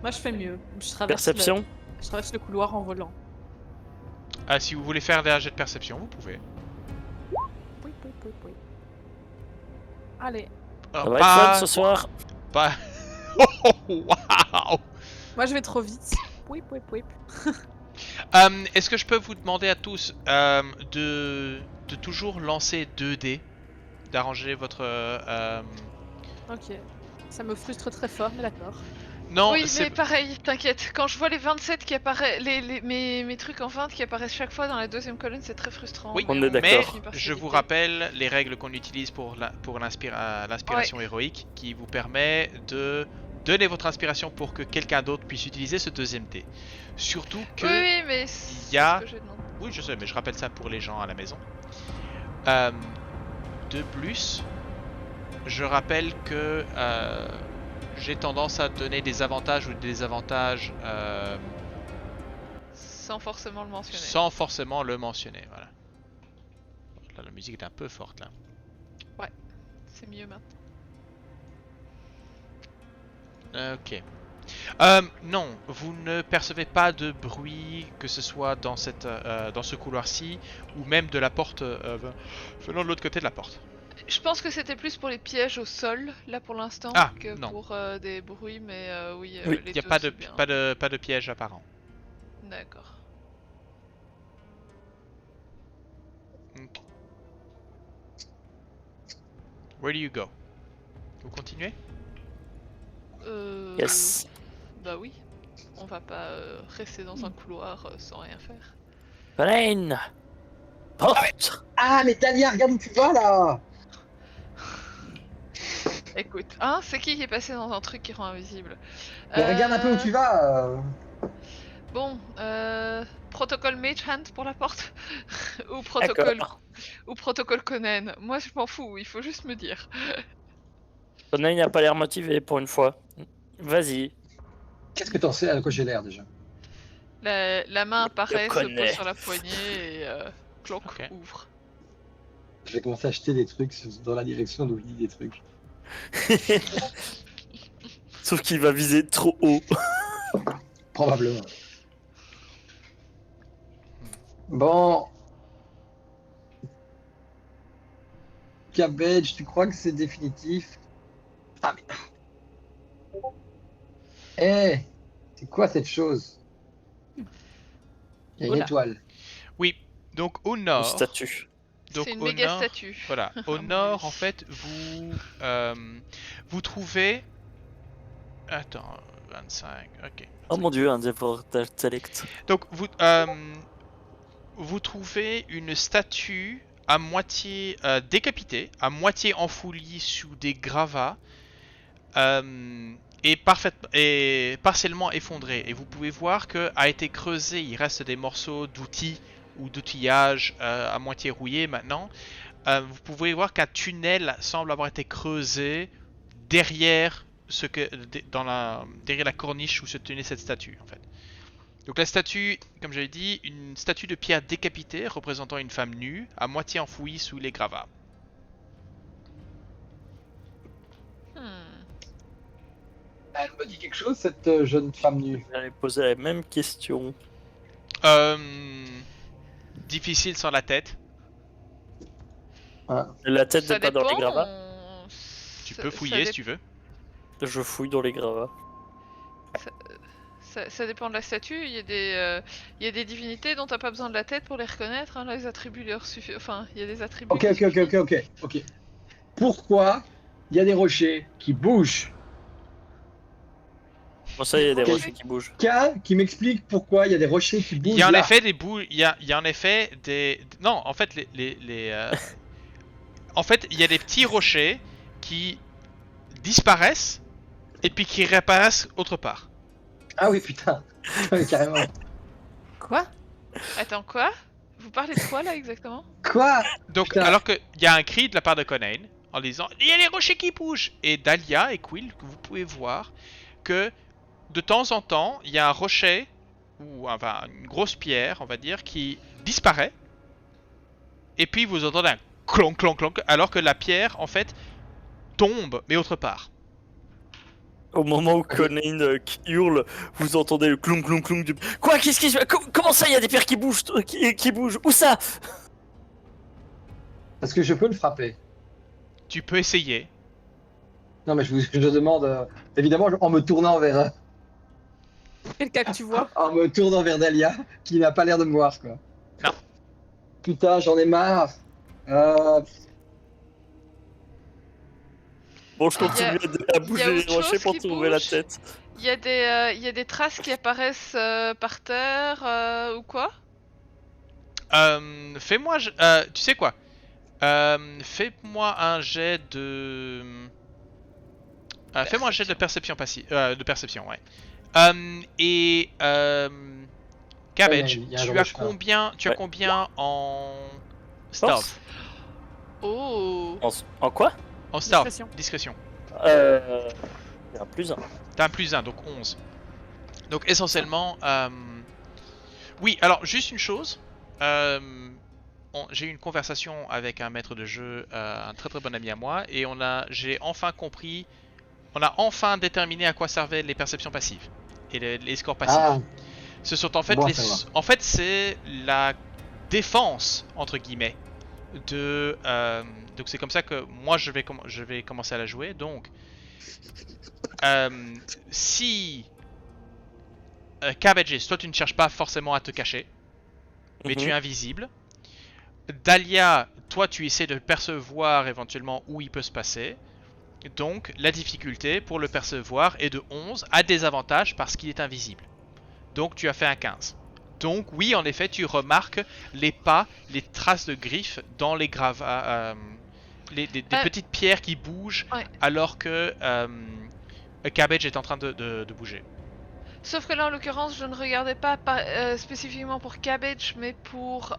Moi, je fais mieux. Je traverse Perception. je traverse le couloir en volant. Ah, si vous voulez faire des jets de perception, vous pouvez. Oui. Allez. Oh, Ça va être fun ce soir. Pas... Oh, waouh. Moi, je vais trop vite. Oui. Est-ce que je peux vous demander à tous de toujours lancer 2 dés, d'arranger votre... Ok. Ça me frustre très fort, mais d'accord. Non, oui, c'est... mais pareil, t'inquiète. Quand je vois les 27 qui apparaissent, mes trucs en 20 qui apparaissent chaque fois dans la deuxième colonne, c'est très frustrant. Oui, mais on est d'accord. finit par je s'éviter. vous rappelle les règles qu'on utilise pour l'inspiration héroïque, qui vous permet de donner votre inspiration pour que quelqu'un d'autre puisse utiliser ce deuxième dé. Surtout que... Oui, mais c'est il y a- ce que j'ai demandé. Oui, je sais, mais je rappelle ça pour les gens à la maison. De plus, je rappelle que j'ai tendance à donner des avantages ou des désavantages Sans forcément le mentionner. sans forcément le mentionner. Voilà. Là, la musique est un peu forte là. C'est mieux maintenant. Ok. Non, vous ne percevez pas de bruit, que ce soit dans ce couloir-ci, ou même de la porte venant de l'autre côté de la porte. Je pense que c'était plus pour les pièges au sol, là pour l'instant, Ah, que non. pour des bruits, mais oui, Oui, les Il n'y a deux, pas c'est bien. pas de piège apparent. D'accord. Ok. Where do you go? Vous continuez? Yes. Bah oui. On va pas rester dans un couloir sans rien faire. Blaine. Porte. Ah, mais Talia, regarde où tu vas, là. Écoute, hein, c'est qui est passé dans un truc qui rend invisible Mais regarde un peu où tu vas. Bon, protocole Mage Hand pour la porte ou protocole Conan. Moi je m'en fous, il faut juste me dire. Conan n'a pas l'air motivé pour une fois. Vas-y. Qu'est-ce que t'en sais à quoi j'ai l'air déjà? La main apparaît, se connais. pose sur la poignée et cloc Ok. ouvre. Je vais commencer à acheter des trucs dans la direction d'où je dis des trucs. Sauf qu'il va viser trop haut. Probablement. Bon. Cabbage, tu crois que c'est définitif? Ah mais... Eh, c'est quoi cette chose? Il y a une Oula. étoile. Oui, donc au Une nord. statue. Donc C'est une au méga nord, statue. Voilà, au À mon nord, avis. en fait, vous trouvez. Attends, 25, ok. Oh mon dieu, un dévor d'intellect. Donc vous trouvez une statue à moitié décapitée, à moitié enfouie sous des gravats, et partiellement effondrée. Et vous pouvez voir que a été creusé, il reste des morceaux d'outils ou d'outillage à moitié rouillés maintenant. Vous pouvez voir qu'un tunnel semble avoir été creusé derrière derrière la corniche où se tenait cette statue en fait. Donc la statue, comme j'avais dit, une statue de pierre décapitée représentant une femme nue, à moitié enfouie sous les gravats. Hmm. Elle me dit quelque chose, cette jeune femme nue. J'allais poser la même question. Difficile sans la tête. Ah. La tête Ça n'est pas dans les dépend, gravats. Tu ça- peux ça fouiller dé- si tu veux. Je fouille dans les gravats. Ça dépend de la statue. Il y a des divinités dont t'as pas besoin de la tête pour les reconnaître. Hein. Les attributs leur suffisent. Enfin, il y a des attributs. Ok. Pourquoi il y a des rochers qui bougent? Bon, ça, il y a des Ok. rochers qui bougent. Qui m'explique pourquoi il y a des rochers qui bougent Il y a en là. effet des bouts. Il y a en effet des. Non, en fait, en fait, il y a des petits rochers qui disparaissent et puis qui réapparaissent autre part. Ah oui, putain. Carrément. Quoi? Attends, quoi? Vous parlez de quoi là exactement? Quoi? Donc, Putain. alors qu'il y a un cri de la part de Conan en disant il y a les rochers qui bougent, et Dahlia et Quill, que vous pouvez voir que de temps en temps, il y a un rocher ou enfin une grosse pierre, on va dire, qui disparaît, et puis vous entendez un clonk clonk clonk, alors que la pierre en fait tombe mais autre part. Au moment où Conan qui hurle, vous entendez le clonk clonk clonk du... Quoi? Qu'est-ce qui se... Comment ça, il y a des pierres qui bougent? Qui bougent? Où ça? Parce que je peux le frapper. Tu peux essayer. Non, mais je demande, évidemment, en me tournant vers, Quelqu'un que tu vois? en me tournant vers Dahlia, qui n'a pas l'air de me voir, quoi. Non. Putain, j'en ai marre. Bon, je continue à bouger les autre rochers chose pour qui trouver la bouge. tête. Il y a des traces qui apparaissent par terre ou quoi? Fais-moi, tu sais quoi? Fais-moi un jet de. Fais-moi un jet de perception passive. De perception, ouais. Cabbage, il y a un tu gros as chemin. combien, Ouais. combien en stealth? Force. Oh. En quoi? En stealth, Discrétion. discrétion. Il y a un plus un. T'as un plus 1, donc 11. Donc essentiellement, oui, alors juste une chose. J'ai eu une conversation avec un maître de jeu, un très très bon ami à moi, et j'ai enfin compris, on a enfin déterminé à quoi servaient les perceptions passives et les scores passifs. Ah, Ce sont en fait bon à savoir. en fait c'est la défense entre guillemets de donc c'est comme ça que moi je vais commencer à la jouer. Donc si Cabbages, toi tu ne cherches pas forcément à te cacher, mais tu es invisible. Dahlia, toi tu essaies de percevoir éventuellement où il peut se passer. Donc la difficulté pour le percevoir est de 11 à des avantages parce qu'il est invisible. Donc tu as fait un 15. Donc oui, en effet, tu remarques les pas, les traces de griffes dans les gravats, des petites pierres qui bougent Ouais. alors que Cabbage est en train de bouger. Sauf que là, en l'occurrence, je ne regardais pas spécifiquement pour Cabbage, mais pour...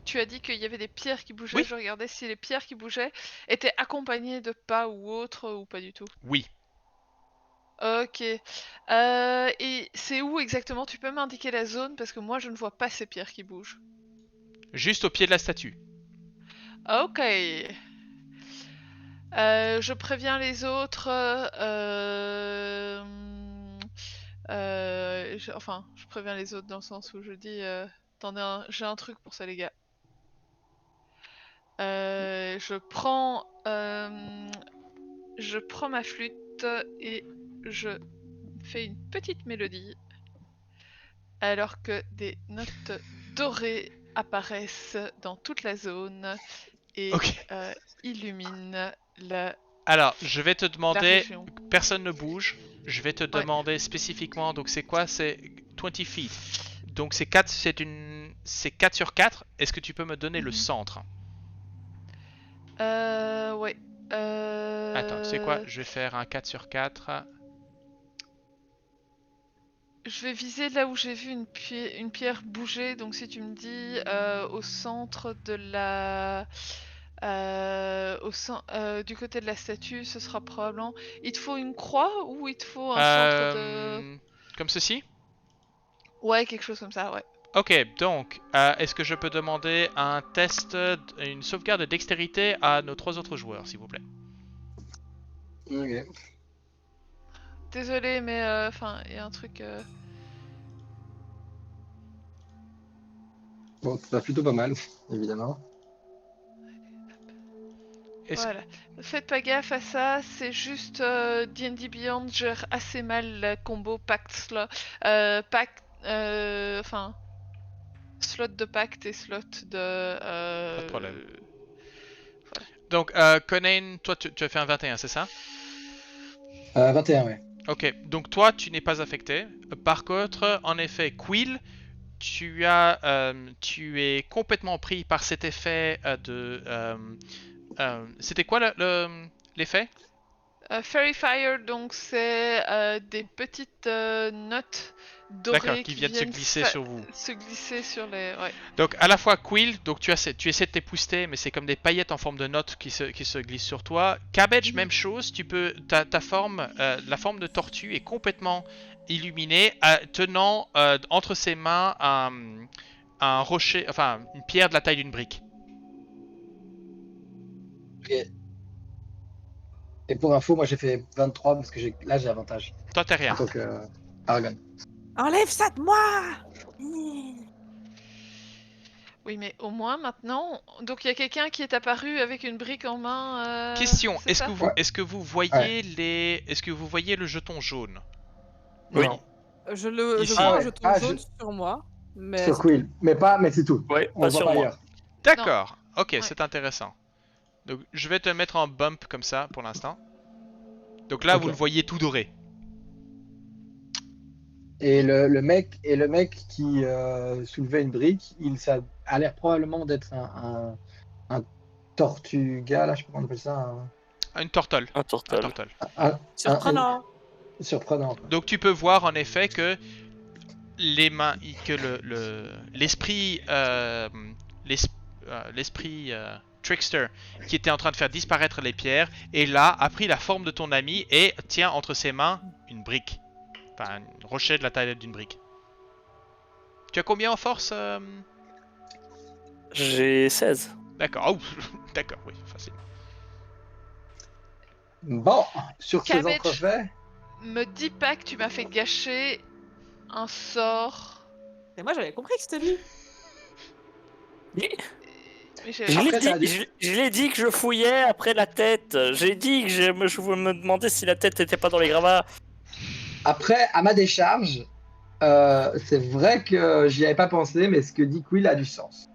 tu as dit qu'il y avait des pierres qui bougeaient. Oui. Je regardais si les pierres qui bougeaient étaient accompagnées de pas ou autre, ou pas du tout. Oui. Ok. Et c'est où exactement? Tu peux m'indiquer la zone? Parce que moi, je ne vois pas ces pierres qui bougent. Juste au pied de la statue. Ok. Je préviens les autres. Enfin, je préviens les autres dans le sens où je dis attendez, j'ai un truc pour ça, les gars. Je prends ma flûte et je fais une petite mélodie alors que des notes dorées apparaissent dans toute la zone et Ok. illuminent la Alors, je vais te demander... région. Personne ne bouge. Je vais te demander spécifiquement, donc c'est quoi? C'est 20 feet. Donc c'est 4, c'est 4 sur 4. Est-ce que tu peux me donner le centre? Ouais. Attends, tu sais quoi? Je vais faire un 4 sur 4. Je vais viser là où j'ai vu une pierre bouger, donc si tu me dis au centre de la... du côté de la statue, ce sera probablement... Il te faut une croix ou il te faut un centre de... Comme ceci? Ouais, quelque chose comme ça, ouais. Ok, donc, est-ce que je peux demander un test, une sauvegarde de dextérité à nos 3 autres joueurs, s'il vous plaît? Ok. Désolé, mais enfin, il y a un truc... Bon, ça va plutôt pas mal, évidemment. Voilà. Faites pas gaffe à ça, c'est juste D&D Beyond gère assez mal le combo pacte slot. Enfin, slot de pacte et slot de... Pas de problème. voilà. Donc, Conan, toi, tu as fait un 21, c'est ça? 21, ouais. Ok, donc toi, tu n'es pas affecté. Par contre, en effet, Quill, tu es complètement pris par cet effet de... c'était quoi l'effet? Fairy Fire, donc c'est des petites notes dorées D'accord, qui viennent se glisser sur vous. se glisser sur les... Ouais. Donc à la fois Quill, donc tu essaies de t'épouster, mais c'est comme des paillettes en forme de notes qui se glissent sur toi. Cabbage, même chose, ta forme, la forme de tortue est complètement illuminée, tenant entre ses mains un rocher, enfin une pierre de la taille d'une brique. Ok. Et pour info, moi j'ai fait 23 parce que là j'ai avantage. Toi t'as rien. Donc, Aragon. Enlève ça de moi! Oui, mais au moins maintenant... Donc il y a quelqu'un qui est apparu avec une brique en main. Question, c'est ça est-ce que vous voyez est-ce que vous voyez le jeton jaune? Oui. Non. Je Ici. vois Ah un ouais. jeton Ah, jaune sur moi. Mais Sur c'est Quill. Mais c'est tout. Ouais, On pas le voit sur pas moi. ailleurs. D'accord, ok, Ouais. c'est intéressant. Donc je vais te mettre en bump comme ça pour l'instant. Donc là, Ok. vous le voyez tout doré. Et le mec qui soulevait une brique, ça a l'air probablement d'être un tortuga, là, je sais pas comment on appelle ça. Une tortole. Un Un turtle. tortole. surprenant. Surprenant. Donc tu peux voir en effet que les mains, que l'esprit, l'esprit trickster qui était en train de faire disparaître les pierres est là, a pris la forme de ton ami et tient entre ses mains une brique, enfin un rocher de la taille d'une brique. Tu as combien en force? J'ai 16. D'accord. Oh, d'accord, oui, facile. Bon, sur ces Cabbage. entrefaits, Me dis pas que tu m'as fait gâcher un sort. Et moi j'avais compris que c'était lui. Mais j'ai- Je Après, l'ai ça a dit, des- je l'ai dit que je fouillais après la tête. J'ai dit que je me demandais si la tête était pas dans les gravats. après, à ma décharge, c'est vrai que j'y avais pas pensé, mais ce que dit Quill a du sens.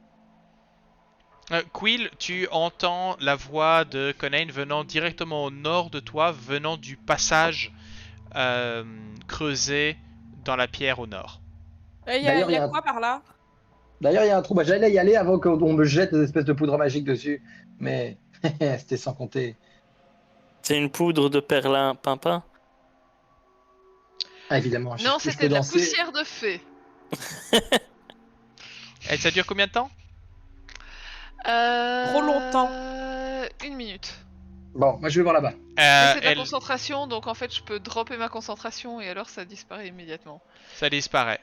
Quill, tu entends la voix de Conan venant directement au nord de toi, venant du passage creusé dans la pierre au nord. Et il y D'ailleurs, il y a a un- quoi par là? D'ailleurs, il y a un trou. Bah, j'allais y aller avant qu'on me jette des espèces de poudre magique dessus, mais c'était sans compter. C'est une poudre de perlin pimpin. Ah, évidemment. Non, je c'était peux de la danser. poussière de fée. Et ça dure combien de temps? Trop longtemps. 1 minute. Bon, moi je vais voir là-bas. Mais c'est de la Elle... concentration, donc en fait je peux dropper ma concentration et alors ça disparaît immédiatement. Ça disparaît.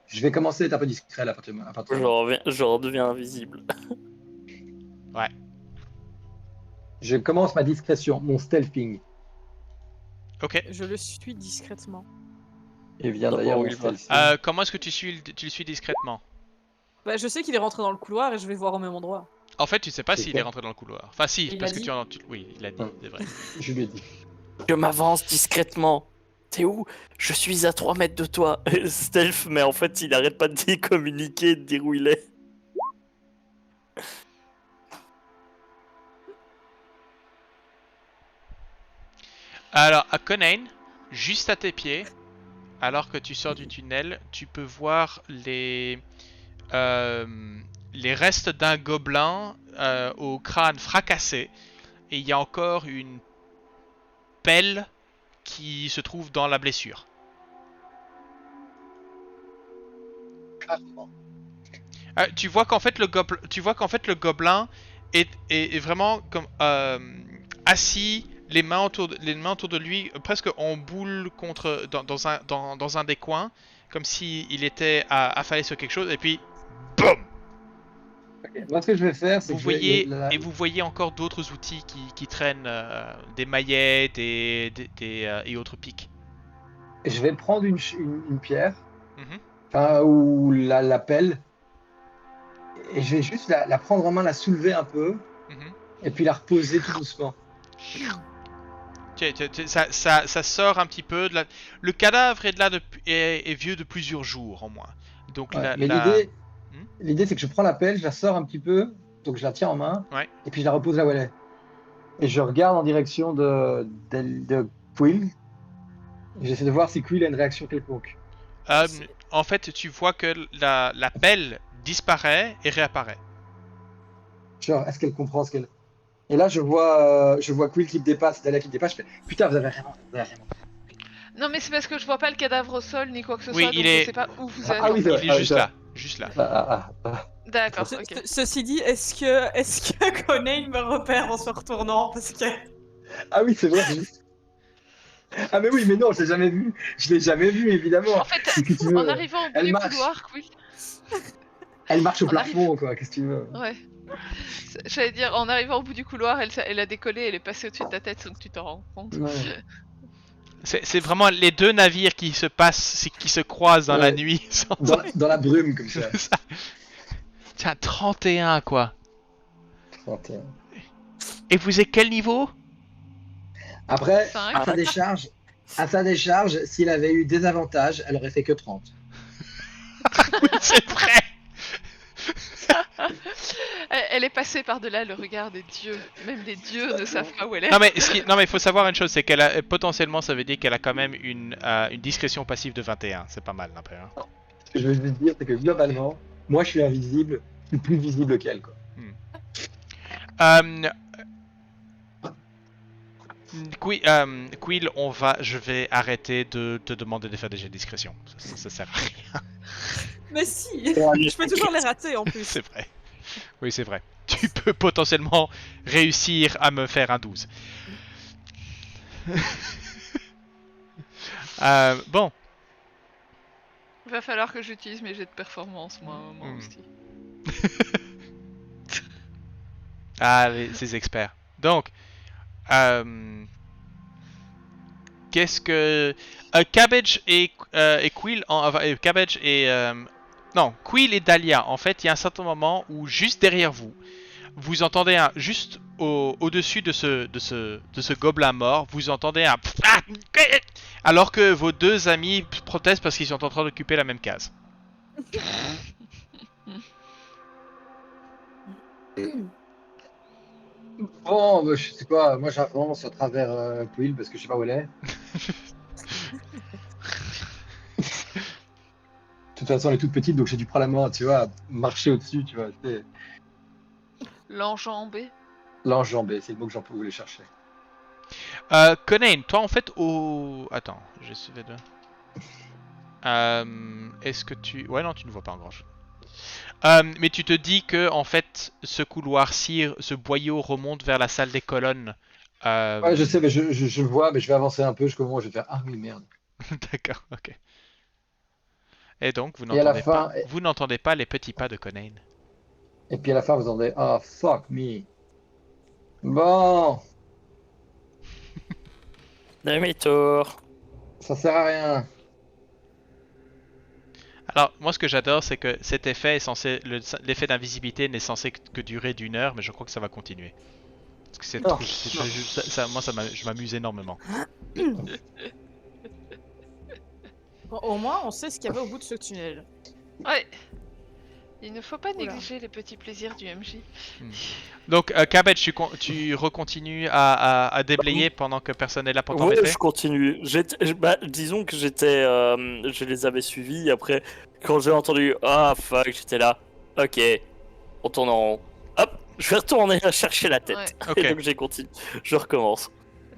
Je vais commencer à être un peu discret là, à partir de maintenant. Je redeviens invisible. Je commence ma discrétion, mon stealthing. Ok. Je le suis discrètement. Et vient D'abord, d'ailleurs où mon il va. stealthing. Comment est-ce que tu le suis discrètement? Bah, je sais qu'il est rentré dans le couloir et je vais voir au même endroit. En fait, tu sais pas C'est s'il quoi est rentré dans le couloir. Enfin, si, Il parce l'a que dit. tu en... Oui, il l'a dit, Hum. c'est vrai. Je lui ai dit. Je m'avance discrètement. T'es où? Je suis à 3 mètres de toi. Stealth, mais en fait, il arrête pas de communiquer, de dire où il est. Alors, à Conan, juste à tes pieds, alors que tu sors du tunnel, tu peux voir les restes d'un gobelin au crâne fracassé. Et il y a encore une pelle qui se trouve dans la blessure. Tu vois qu'en fait le gobelin est vraiment comme assis, les mains autour de lui, presque en boule dans un des coins, comme s'il était affalé sur quelque chose, et puis BOUM! Ok. Moi, ce que je vais faire, c'est Vous que je vais. voyez, et vous voyez encore d'autres outils qui traînent, des maillettes et autres pics. Je vais prendre une pierre, Mhm. enfin, ou la pelle, et je vais juste la prendre en main, la soulever un peu, Mhm. et puis la reposer tout doucement. Ça sort un petit peu. Le cadavre est, est vieux de plusieurs jours en moins. Donc Ouais. la, Mais la- l'idée, c'est que je prends la pelle, je la sors un petit peu, donc je la tiens en main, Ouais. et puis je la repose là où elle est. Et je regarde en direction de Quill. Et j'essaie de voir si Quill a une réaction quelconque. En fait, tu vois que la pelle disparaît et réapparaît. Genre, est-ce qu'elle comprend ce qu'elle. Et là, je vois Quill qui me dépasse, Dahlia qui me dépasse. Je fais putain, vous avez vraiment. Non mais c'est parce que je vois pas le cadavre au sol ni quoi que ce Oui, soit, il donc est- je sais pas où vous êtes. Ah oui, c'est vrai. Il est juste là. Juste là. D'accord, Ce- ok. Ceci dit, est-ce que Conan me repère en se retournant parce que Ah oui, c'est vrai. Ah mais oui, mais non, je l'ai jamais vu. Je l'ai jamais vu, évidemment. En fait, Qu'est-ce que tu veux en arrivant au bout Elle du marche. couloir, Quill. Elle marche au on plafond, quoi. Qu'est-ce que tu veux Ouais. J'allais dire, en arrivant au bout du couloir, elle a décollé, elle est passée au-dessus de ta tête sans que tu t'en rends compte. Ouais. C'est vraiment les deux navires qui se croisent dans la Ouais. nuit. Dans la brume, comme ça. Ça. Tiens, 31 quoi. 31. Et vous êtes quel niveau? Après, Cinq. à sa décharge, s'il avait eu des avantages, elle aurait fait que 30. Oui, c'est vrai. Elle est passée par-delà le regard des dieux. Même les dieux ne savent pas où elle est. Non mais il faut savoir une chose, c'est qu'elle a potentiellement, ça veut dire qu'elle a quand même une discrétion passive de 21. C'est pas mal, un peu. Hein. Ce que je veux juste dire, c'est que globalement, moi, je suis invisible, je suis plus visible qu'elle, quoi. Quill, je vais arrêter de te demander de faire des jets de discrétion. Ça sert à rien. Mais si, je peux toujours les rater en plus. C'est vrai. Oui, c'est vrai. Tu peux potentiellement réussir à me faire un 12. Bon. Il va falloir que j'utilise mes jets de performance, moi aussi. Ces experts. Donc, qu'est-ce que Cabbage et Quill, Cabbage et non, Quill et Dahlia. En fait, il y a un certain moment où juste derrière vous, vous entendez juste au-dessus de ce gobelin mort, vous entendez un alors que vos deux amis protestent parce qu'ils sont en train d'occuper la même case. Bon, bah, je sais pas, moi j'avance à travers Quill parce que je sais pas où elle est. De toute façon, elle est toute petite, donc j'ai dû prendre la main, tu vois, marcher au-dessus, tu vois. L'enjambé. L'enjambé, c'est le mot que j'en voulais chercher. Conan, toi en fait Attends, j'essaie de... Est-ce que tu... Ouais, non, tu ne vois pas en grand chose. Mais tu te dis que, en fait, ce couloir-ci, ce boyau remonte vers la salle des colonnes. Ouais, je sais, mais je le vois, mais je vais avancer un peu jusqu'au moment où je vais faire ah oui, merde. D'accord, ok. Et donc, Et à la fin, vous n'entendez pas les petits pas de Conan. et puis à la fin, vous entendez ah fuck me. Bon, Demi-tour. ça sert à rien. Alors, moi, ce que j'adore, c'est que cet effet est censé... L'effet d'invisibilité n'est censé que durer d'1 heure, mais je crois que ça va continuer. Parce que c'est Oh, trop... moi, je m'amuse énormément. Bon, au moins, on sait ce qu'il y avait au bout de ce tunnel. Ouais. Il ne faut pas Oula. négliger les petits plaisirs du MJ. Donc, Cabbage, tu recontinues à déblayer pendant que personne n'est là pour Ouais, t'embêter. je continue. Disons que je les avais suivis. Après, quand j'ai entendu ah fuck, j'étais là. Ok, on tourne en rond. Hop, je vais retourner chercher la tête. Ouais. Ok. Et donc j'ai continué. Je recommence.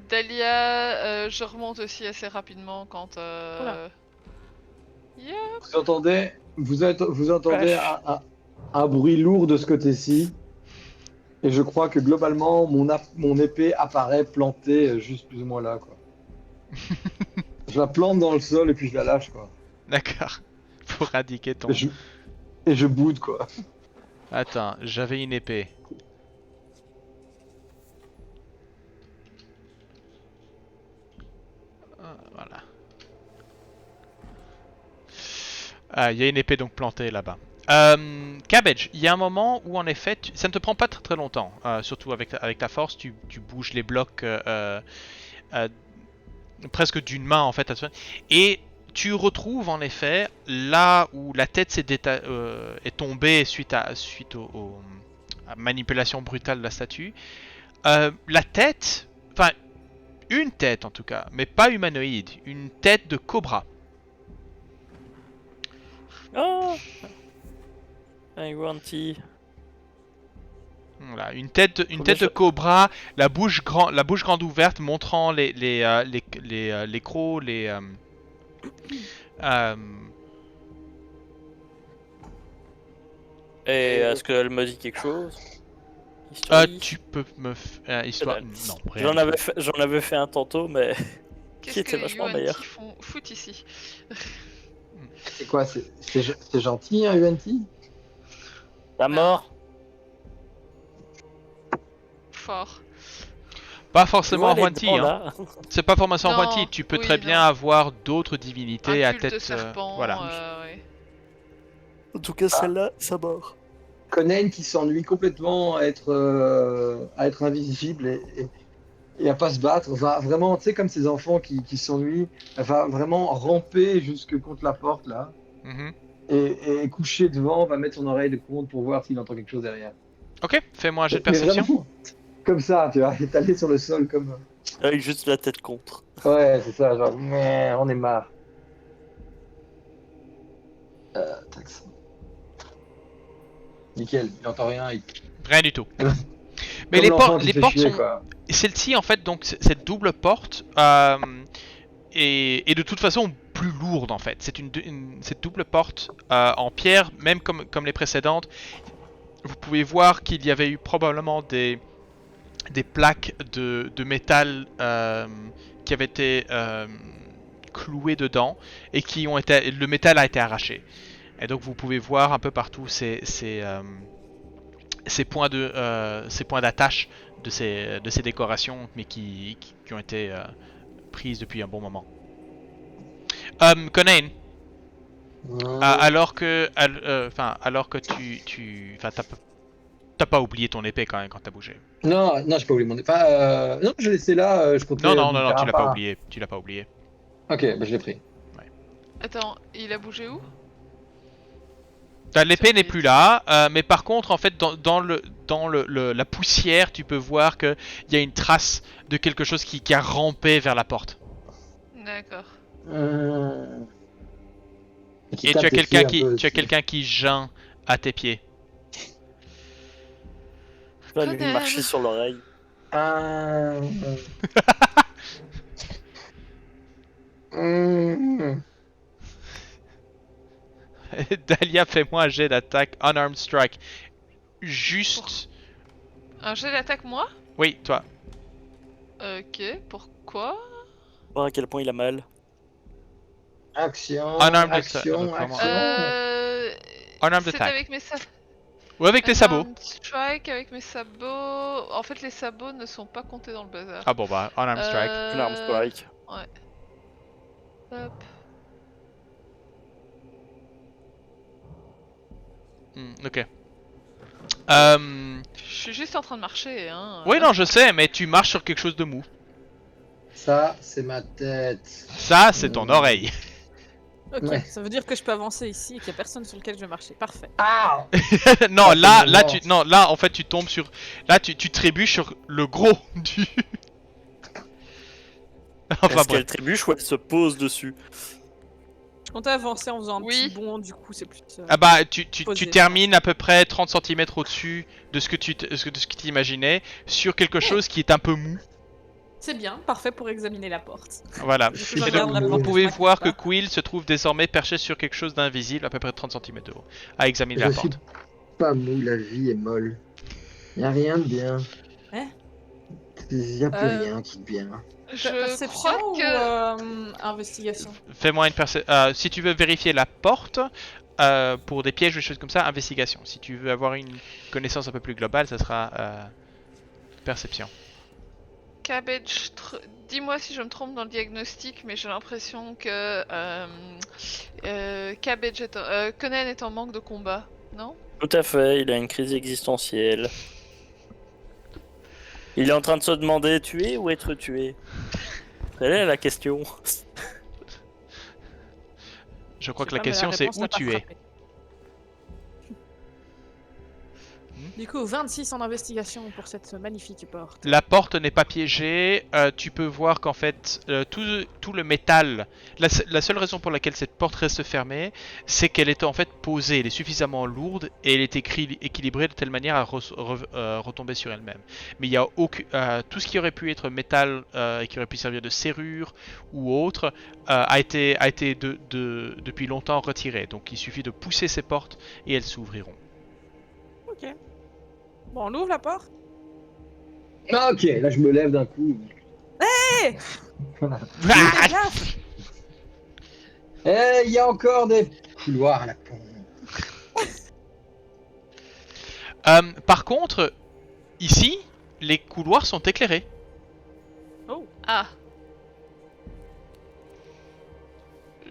Dahlia, je remonte aussi assez rapidement quand. Oula. Yeah. vous entendez Vache. un bruit lourd de ce côté-ci. Et je crois que globalement, mon épée apparaît plantée juste plus ou moins là, quoi. Je la plante dans le sol et puis je la lâche, quoi. D'accord. Pour indiquer ton... Et je boude, quoi. Attends, j'avais une épée. Voilà. Ah, il y a une épée donc plantée là-bas. Cabbage, il y a un moment où en effet, ça ne te prend pas très très longtemps, surtout avec ta force, tu bouges les blocs presque d'une main en fait. Et tu retrouves en effet là où la tête est tombée suite à manipulation brutale de la statue. La tête, enfin une tête en tout cas, mais pas humanoïde, une tête de cobra. Oh, I want tea. Voilà, une tête de cobra, la bouche grande ouverte, montrant les crocs, Et est-ce qu'elle me dit quelque chose? Histoire. tu peux histoire. dalle. Non, rien du tout. J'en avais fait un tantôt, mais qui Qu'est-ce était que vachement UNT meilleur. foutent ici? C'est quoi? C'est gentil, hein, UNT? La mort. Fort. Pas forcément Tu vois, les Huanti, dents, hein. là. C'est pas forcément Non, Huanti. Tu peux oui, très bien non. avoir d'autres divinités Un à culte de tête. serpent. Voilà. Ouais. En tout cas, celle-là, ça mort. Conan qui s'ennuie complètement à être invisible et à pas se battre. Va vraiment, tu sais, comme ces enfants qui s'ennuient, elle va vraiment ramper jusque contre la porte là Mhm. et coucher devant, va mettre son oreille de compte pour voir s'il entend quelque chose derrière. Ok, fais-moi un jet de Mais perception. vraiment, comme ça, tu vois, étalé sur le sol comme. Avec juste la tête contre. Ouais, c'est ça, genre, mais on est marre. Taxe. Nickel, il entend rien. Rien du tout. Mais Comme l'enfant qui les fait portes chier, sont. quoi. Celle-ci, en fait, donc cette double porte est de toute façon plus lourde en fait. Cette double porte en pierre, même comme les précédentes, vous pouvez voir qu'il y avait eu probablement des plaques de métal qui avaient été clouées dedans et le métal a été arraché. Et donc vous pouvez voir un peu partout ces points d'attache de ces décorations, mais qui ont été prises depuis un bon moment. Conan, alors que t'as pas oublié ton épée quand même quand t'as bougé. Non, j'ai pas oublié mon. Enfin, non, je l'ai laissé là, je comptais. Non, faire tu un l'as pas. pas oublié. Tu l'as pas oublié. Ok, bah, je l'ai pris. Attends, il a bougé où? L'épée n'est plus là, mais par contre, en fait, dans la poussière, tu peux voir qu'il y a une trace de quelque chose qui a rampé vers la porte. D'accord. Et tu as quelqu'un qui geint à tes pieds. Je vais lui Conan. marcher sur l'oreille. Dahlia, fais-moi un jet d'attaque unarmed strike. Juste. Un jet d'attaque, moi? Oui, toi. Ok, pourquoi? Voir à quel point il a mal. Action, Unarmed action, donc vraiment- action. Unarmed C'est attack. avec mes sabots. Ou avec tes sabots. Strike avec mes sabots. En fait, les sabots ne sont pas comptés dans le bazar. Ah bon, bah, unarmed strike. Une arme strike. Ouais. Hop. Ok. Je suis juste en train de marcher, hein. Oui, non, je sais, mais tu marches sur quelque chose de mou. Ça, c'est ma tête. Ça, c'est ton oreille. Ok, Ouais. ça veut dire que je peux avancer ici et qu'il n'y a personne sur lequel je vais marcher. Parfait. Ah Non, Ah, là, c'est là, mort. non, là, en fait, tu tombes sur. Là, tu trébuches sur le gros du. Enfin Est-ce bref. qu'elle trébuche ou elle se pose dessus? Je comptais avancer en faisant un Oui. petit bond, du coup c'est plus... Ah bah, tu Posé, termines à peu près 30 cm au-dessus de ce que tu t'imaginais sur quelque chose qui est un peu mou. C'est bien, parfait pour examiner la porte. Voilà. Du coup, je Et regarde donc, la vous porte, pouvez je m'inquiète voir que pas. Quill se trouve désormais perché sur quelque chose d'invisible à peu près 30 cm de haut, à examiner Je la suis porte. pas mou, la vie est molle. Y a rien de bien. Hein Y a plus rien qui est bien. Je Perception crois ou que. investigation? Fais-moi une si tu veux vérifier la porte pour des pièges ou des choses comme ça, investigation. Si tu veux avoir une connaissance un peu plus globale, ça sera perception. Cabbage. Dis-moi si je me trompe dans le diagnostic, mais j'ai l'impression que. Cabbage est Conan est en manque de combat, non? Tout à fait, il a une crise existentielle. Il est en train de se demander tuer ou être tué. Quelle est la question? Je crois Je que sais la pas, mais question c'est réponse où n'a pas tu es. frappé. Du coup, 26 en investigation pour cette magnifique porte. La porte n'est pas piégée, tu peux voir qu'en fait tout le métal, la seule raison pour laquelle cette porte reste fermée, c'est qu'elle est en fait posée, elle est suffisamment lourde et elle est équilibrée de telle manière à retomber sur elle-même. Mais il y a tout ce qui aurait pu être métal et qui aurait pu servir de serrure ou autre a été depuis longtemps retiré. Donc il suffit de pousser ces portes et elles s'ouvriront. Ok. Bon, on ouvre la porte. Ah, ok, là je me lève d'un coup. Hé Ah Fais gaffe. Eh, il y a encore des couloirs à la con. Par contre, ici, les couloirs sont éclairés. Ah.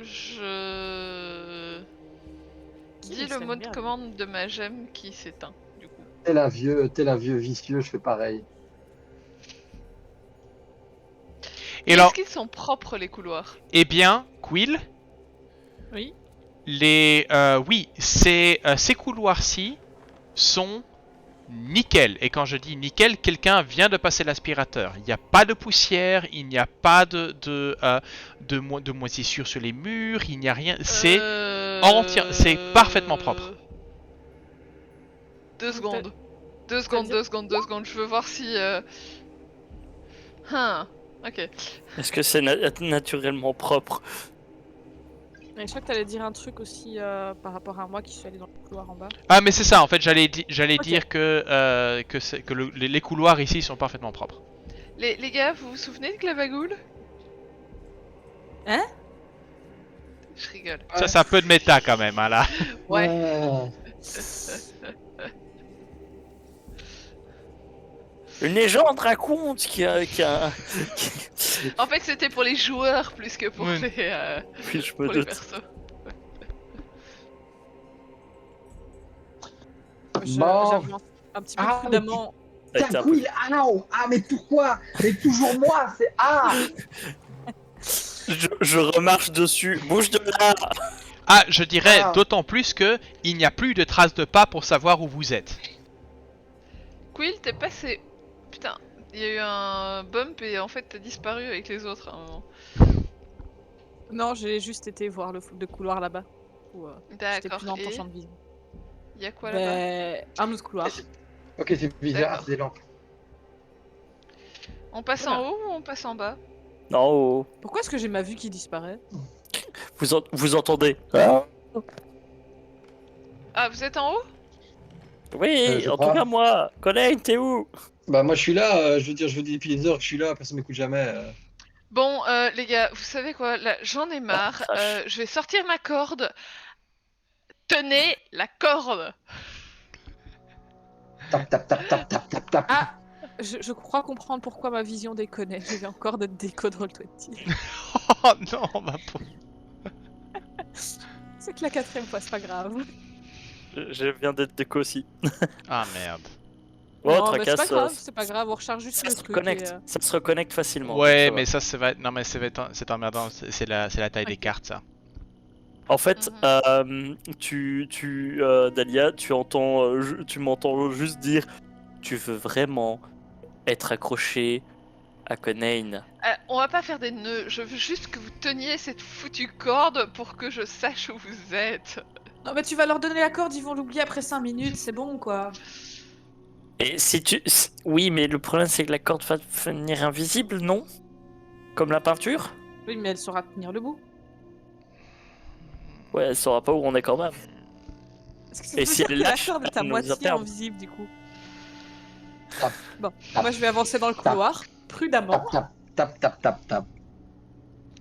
Je dis laisse le la mot de lumière commande de ma gemme qui s'éteint, du coup. T'es un vieux vicieux, je fais pareil. Et alors, Est-ce qu'ils sont propres les couloirs? eh bien, Quill, Oui. oui, ces couloirs-ci sont nickel. Et quand je dis nickel, quelqu'un vient de passer l'aspirateur. Il n'y a pas de poussière, il n'y a pas de moisissure sur les murs, il n'y a rien. C'est c'est parfaitement propre. 2 secondes. 2 T'as secondes, dit- 2 secondes, 2 secondes. Je veux voir si. Ok. Est-ce que c'est naturellement propre? Et je crois que t'allais dire un truc aussi par rapport à moi qui suis allé dans le couloir en bas. Ah, mais c'est ça, en fait, j'allais Ok. dire que les couloirs ici sont parfaitement propres. Les gars, vous vous souvenez de Glavagoul? Hein? Je rigole. Ça, c'est un peu de méta quand même, hein, là. Ouais. Une légende raconte En fait, c'était pour les joueurs plus que pour Oui. Oui, je pour me les doute. persos. Bon. J'avance un petit peu Ah, prudemment. Ça a été un peu- Quill, ah non. Ah, mais pourquoi? Mais toujours moi, c'est... Ah Je remarche dessus. Bouge de là! Ah, je dirais Ah. d'autant plus que il n'y a plus de traces de pas pour savoir où vous êtes. Quill, t'es passé. Putain, il y a eu un bump et en fait t'as disparu avec les autres à un moment. Non, j'ai juste été voir le couloir là-bas. J'étais D'accord. plus dans ton Et champ de vision. il y a quoi là-bas? Ben, un autre couloir. Ok, c'est bizarre, D'accord. c'est des lampes. On passe en haut ou on passe en bas? Non, oh. Pourquoi est-ce que j'ai ma vue qui disparaît? Vous entendez? Ah, vous êtes en haut? Oui, Je en crois. tout cas moi. Colin, t'es où? Bah moi je suis là, je veux dire, je vous dis depuis des heures que je suis là, personne m'écoute jamais. Bon, les gars, vous savez quoi? Là, j'en ai marre. Crash. Je vais sortir ma corde. Tenez la corde! Tap, tap, tap, tap, tap, tap, tap. Ah, je crois comprendre pourquoi ma vision déconnait. Je viens encore de déco de Roll20. Oh non, ma pauvre. C'est que la 4ème fois, c'est pas grave. Je viens d'être déco aussi. Ah merde. Oh, Non, mais c'est tracasse, pas grave, c'est pas grave, on recharge juste ça le se truc. reconnecte. Ça se reconnecte facilement. donc Ouais, ça va. mais ça, non, mais c'est emmerdant. C'est la taille des Ok. cartes, ça. En fait, Mhm. Dahlia, tu m'entends juste dire, tu veux vraiment être accroché à Conain. On va pas faire des nœuds. Je veux juste que vous teniez cette foutue corde pour que je sache où vous êtes. Non, mais tu vas leur donner la corde, ils vont l'oublier après 5 minutes, c'est bon quoi. Et oui, mais le problème c'est que la corde va devenir invisible, non? Comme la peinture? Oui, mais elle saura tenir le bout. Ouais, elle saura pas où on est quand même. Est-ce que ça Et veut si dire elle que la lâche, corde est à elle nous moitié perdre. invisible du coup? Tap. Bon, Tap. moi je vais avancer dans le couloir, prudemment. Tap, tap, tap, tap, tap, tap.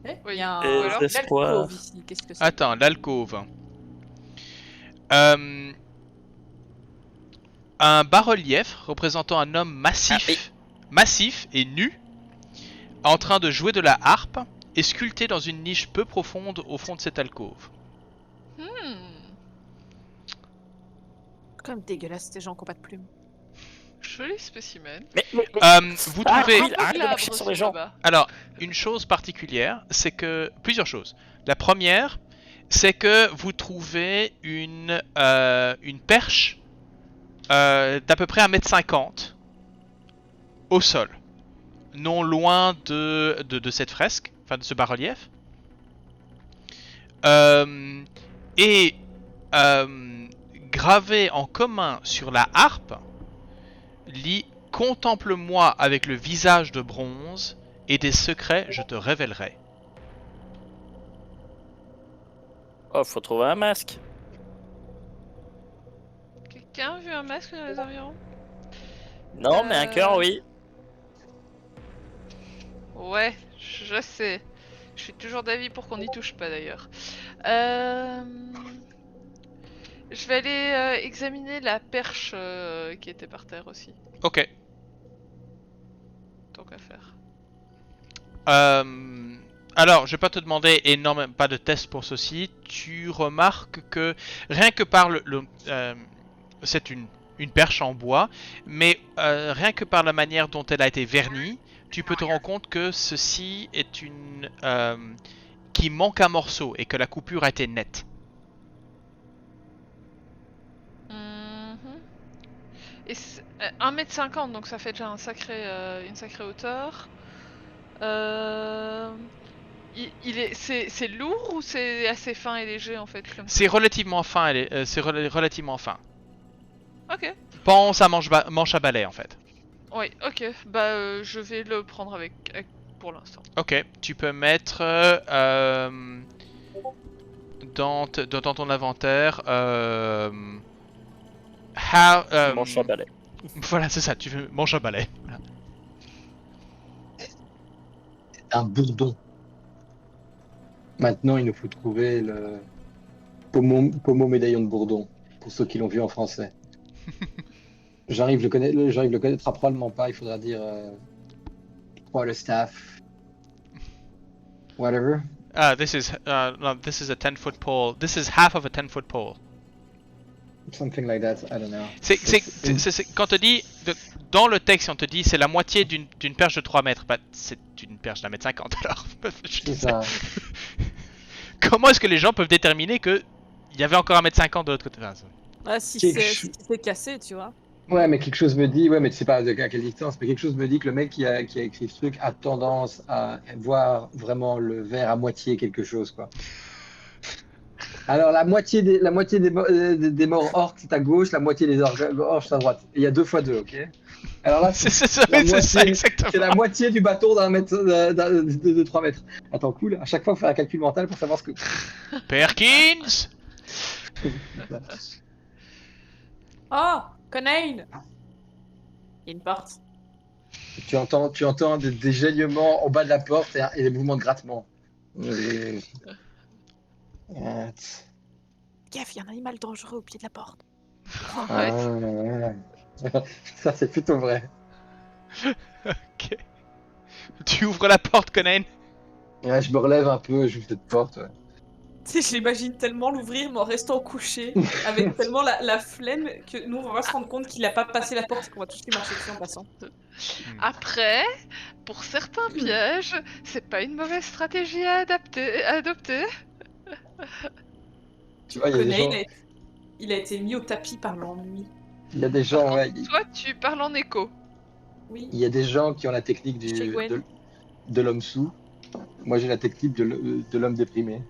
Eh, Oui. il y a Ou alors un espoirs. alcôve ici, qu'est-ce que c'est? Attends, l'alcôve. Un bas-relief représentant un homme massif et nu, en train de jouer de la harpe, est sculpté dans une niche peu profonde au fond de cette alcôve. Hmm. C'est quand même dégueulasse ces gens qui ont pas de plumes. Joli spécimen. Vous Ah, trouvez... oui, arrête de Glabre marcher sur les gens. là-bas. Alors, une chose particulière, c'est que... Plusieurs choses. La première, c'est que vous trouvez une perche d'à peu près 1m50 au sol, non loin de cette fresque, enfin de ce bas-relief. Et gravé en commun sur la harpe, lit « Contemple-moi avec le visage de bronze, et des secrets je te révélerai. Oh, faut trouver un masque. Quelqu'un a vu un masque dans les environs? Non, mais un cœur, oui. Ouais, je sais. Je suis toujours d'avis pour qu'on n'y touche pas d'ailleurs. Je vais aller examiner la perche qui était par terre aussi, » Ok. tant qu'à faire. Alors, je vais pas te demander énormément, pas de test pour ceci. Tu remarques que rien que par c'est une perche en bois, mais rien que par la manière dont elle a été vernie, tu peux te rendre compte que ceci est une qui manque un morceau et que la coupure a été nette. Et 1m50, donc ça fait déjà une sacrée hauteur. C'est lourd ou c'est assez fin et léger en fait comme ça? C'est relativement fin, relativement fin. Ok. Pense à manche à balai en fait. Oui, ok. Bah je vais le prendre avec pour l'instant. Ok, tu peux mettre dans ton inventaire Manche à balai. Voilà, c'est ça, tu veux manche à balai. Voilà. Un bourdon. Maintenant, il nous faut trouver le Pomo médaillon de bourdon, pour ceux qui l'ont vu en français. J'arrive le connaîtra probablement pas, il faudra dire quarterstaff. Whatever. Ah, this is no, this is a 10-foot pole. This is half of a 10-foot pole. Something like that, I don't know. Quand on te dit dans le texte, on te dit c'est la moitié d'une perche de 3 mètres. Bah, c'est une perche d'1m50 alors. C'est ça. Comment est-ce que les gens peuvent déterminer que il y avait encore 1m50 de l'autre côté? Ah, si c'est cassé, tu vois. Ouais, mais quelque chose me dit, ouais, mais tu sais pas à quelle distance, mais quelque chose me dit que le mec qui a écrit ce truc a tendance à voir vraiment le verre à moitié quelque chose, quoi. Alors, la moitié des morts orques, c'est à gauche, la moitié des orques c'est à droite. Et il y a 2 x 2, ok? Alors là, C'est ça exactement. c'est la moitié du bâton de 3 mètres. Attends, cool. À chaque fois, faut faire un calcul mental pour savoir ce que. Perkins. Oh, Conain! Il y a une porte. Tu entends des gèglements en bas de la porte et des mouvements de grattement. Et- Gaffe, il y a un animal dangereux au pied de la porte. Ouais. Ça, c'est plutôt vrai. Ok. Tu ouvres la porte, Conan. Ouais, je me relève un peu, j'ouvre cette porte. Ouais. Tu sais, j'imagine tellement l'ouvrir, mais en restant couché, avec tellement la flemme que nous, on va se rendre compte qu'il a pas passé la porte et qu'on va tous lui marcher dessus en passant. Après, pour certains pièges, c'est pas une mauvaise stratégie à adopter. Tu vois, il y a des gens, Il a été mis au tapis par l'ennui. il y a des Par gens, contre, ouais, toi, tu parles en écho. Oui. il y a des gens qui ont la technique Chez Gwen. de l'homme sous. Moi, j'ai la technique de l'homme déprimé.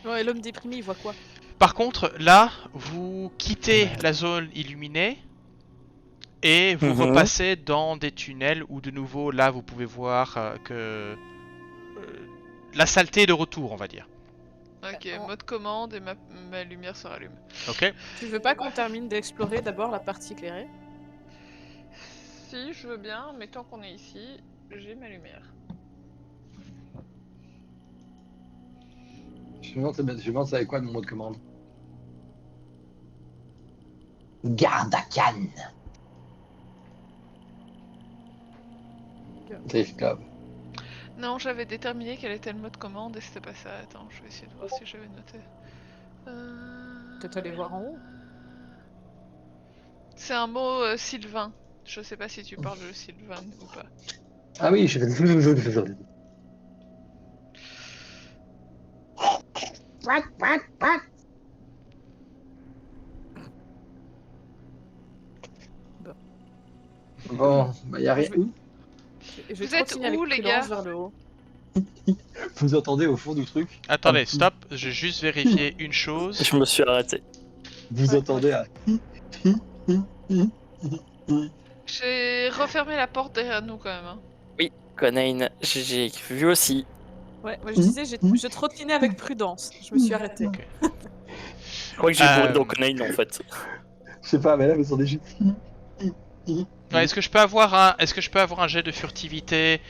Ouais, l'homme déprimé, il voit quoi? Par contre, là, vous quittez la zone illuminée et vous Mhm. repassez dans des tunnels où de nouveau, là, vous pouvez voir que la saleté est de retour, on va dire. Ok, Oh. mode commande et ma lumière se rallume. Ok. Tu veux pas qu'on termine d'explorer d'abord la partie éclairée? Si, je veux bien, mais tant qu'on est ici, j'ai ma lumière. Je me demande ça avec quoi de mon mot de commande. Garde à Cannes. Safe Club. Non, j'avais déterminé quel était le mode commande et c'était pas ça. Attends, je vais essayer de voir si j'avais noté. Peut-être aller voir en haut. C'est un mot sylvain. Je sais pas si tu parles de sylvain ou pas. Ah oui, je fais. Bon, bah y a rien. Je vais Vous êtes trottiner où, avec les prudence gars vers le haut. Vous entendez au fond du truc? Attendez, stop. Je vais juste vérifier une chose. Je me suis arrêté. Vous Ouais, entendez à... J'ai refermé la porte derrière nous quand même. Hein. Conain, j'ai vu aussi. Ouais, moi je disais, je trottinais avec prudence. Je me suis arrêtée. Ok. Je crois que j'ai bourré dans Conain en fait. Je sais pas, mais là, vous entendez juste... Ouais, est-ce que je peux avoir un jet de furtivité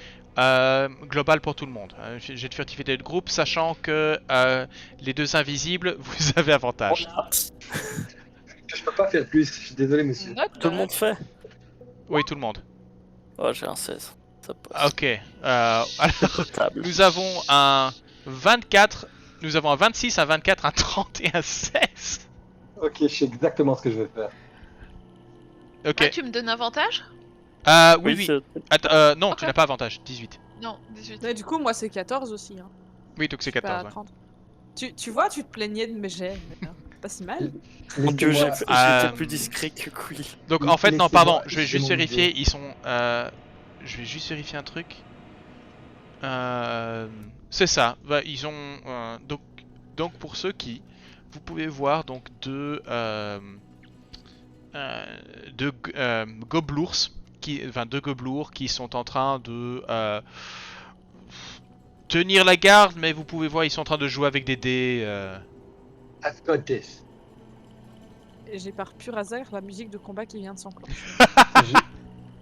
global pour tout le monde? Un jet de furtivité de groupe, sachant que les deux invisibles, vous avez avantage. Je peux pas faire plus, je suis désolé, monsieur. Note Tout le monde fait. Oui, tout le monde. Oh, j'ai un 16. Ça passe. Ok. Alors, Table. nous avons un 24, nous avons un 26, un 24, un 30 et un 16. Ok, je sais exactement ce que je vais faire. Ok. Ah, tu me donnes avantage? Oui. c'est- Attends, non, Ok. tu n'as pas avantage. 18. Non, 18. Ouais, du coup, moi c'est 14 aussi. Hein. Oui, donc c'est Je suis pas 14. à Ouais. 30. Tu vois, tu te plaignais de mes jets. Mais, pas si mal. Mon dieu, j'ai Laissez-moi- Euh, été plus discret que Quill. Donc en fait, non, pardon, je vais Laissez-moi juste mon vérifier. idée. Ils sont. Je vais juste vérifier un truc. C'est ça. Bah, ils ont. Donc pour ceux qui, vous pouvez voir donc deux gobelours deux gobelours qui sont en train de tenir la garde, mais vous pouvez voir ils sont en train de jouer avec des dés. I've got this. Et j'ai par pur hasard la musique de combat qui vient de s'enclencher.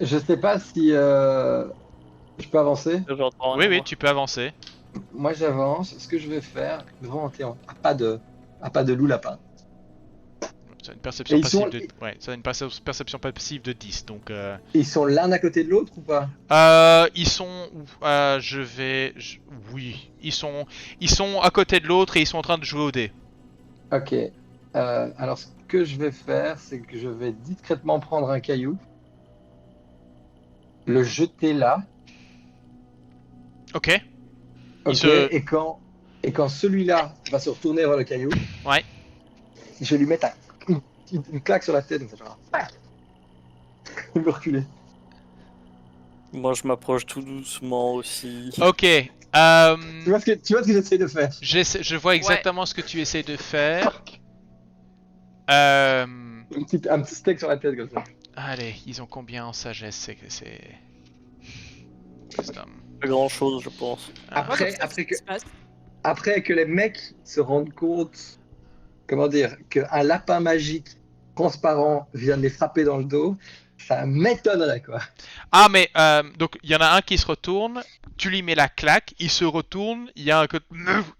Je sais pas si je peux avancer. J'entends Oui, rien, oui, moi. tu peux avancer. Moi, j'avance. Ce que je vais faire, vraiment, à pas de loup lapin. Ça a une perception Et ils passive sont- de. Ouais, ça a une perception passive de 10, donc. Ils sont l'un à côté de l'autre ou pas? Ils sont. Oui, ils sont à côté de l'autre et ils sont en train de jouer au dé. Ok. Alors, ce que je vais faire, c'est que je vais discrètement prendre un caillou, le jeter là, Ok. ok, se- et quand celui-là va se retourner vers le caillou, Ouais. je vais lui mettre une claque sur la tête, comme ça, genre, ah il veut reculer. Moi, je m'approche tout doucement aussi. Ok. Tu vois ce que j'essaie de faire? Je vois exactement ce que tu essaies de faire. Un petit steak sur la tête comme ça. Allez, ils ont combien en sagesse? C'est. Wisdom. Pas grand chose, je pense. Ah, Moi, comme Après, ça, après qu'est-ce qui se passe Après que les mecs se rendent compte comment dire, qu'un lapin magique transparent vienne les frapper dans le dos, ça m'étonnerait, quoi. Ah, mais donc il y en a un qui se retourne, tu lui mets la claque, il se retourne, il y a un,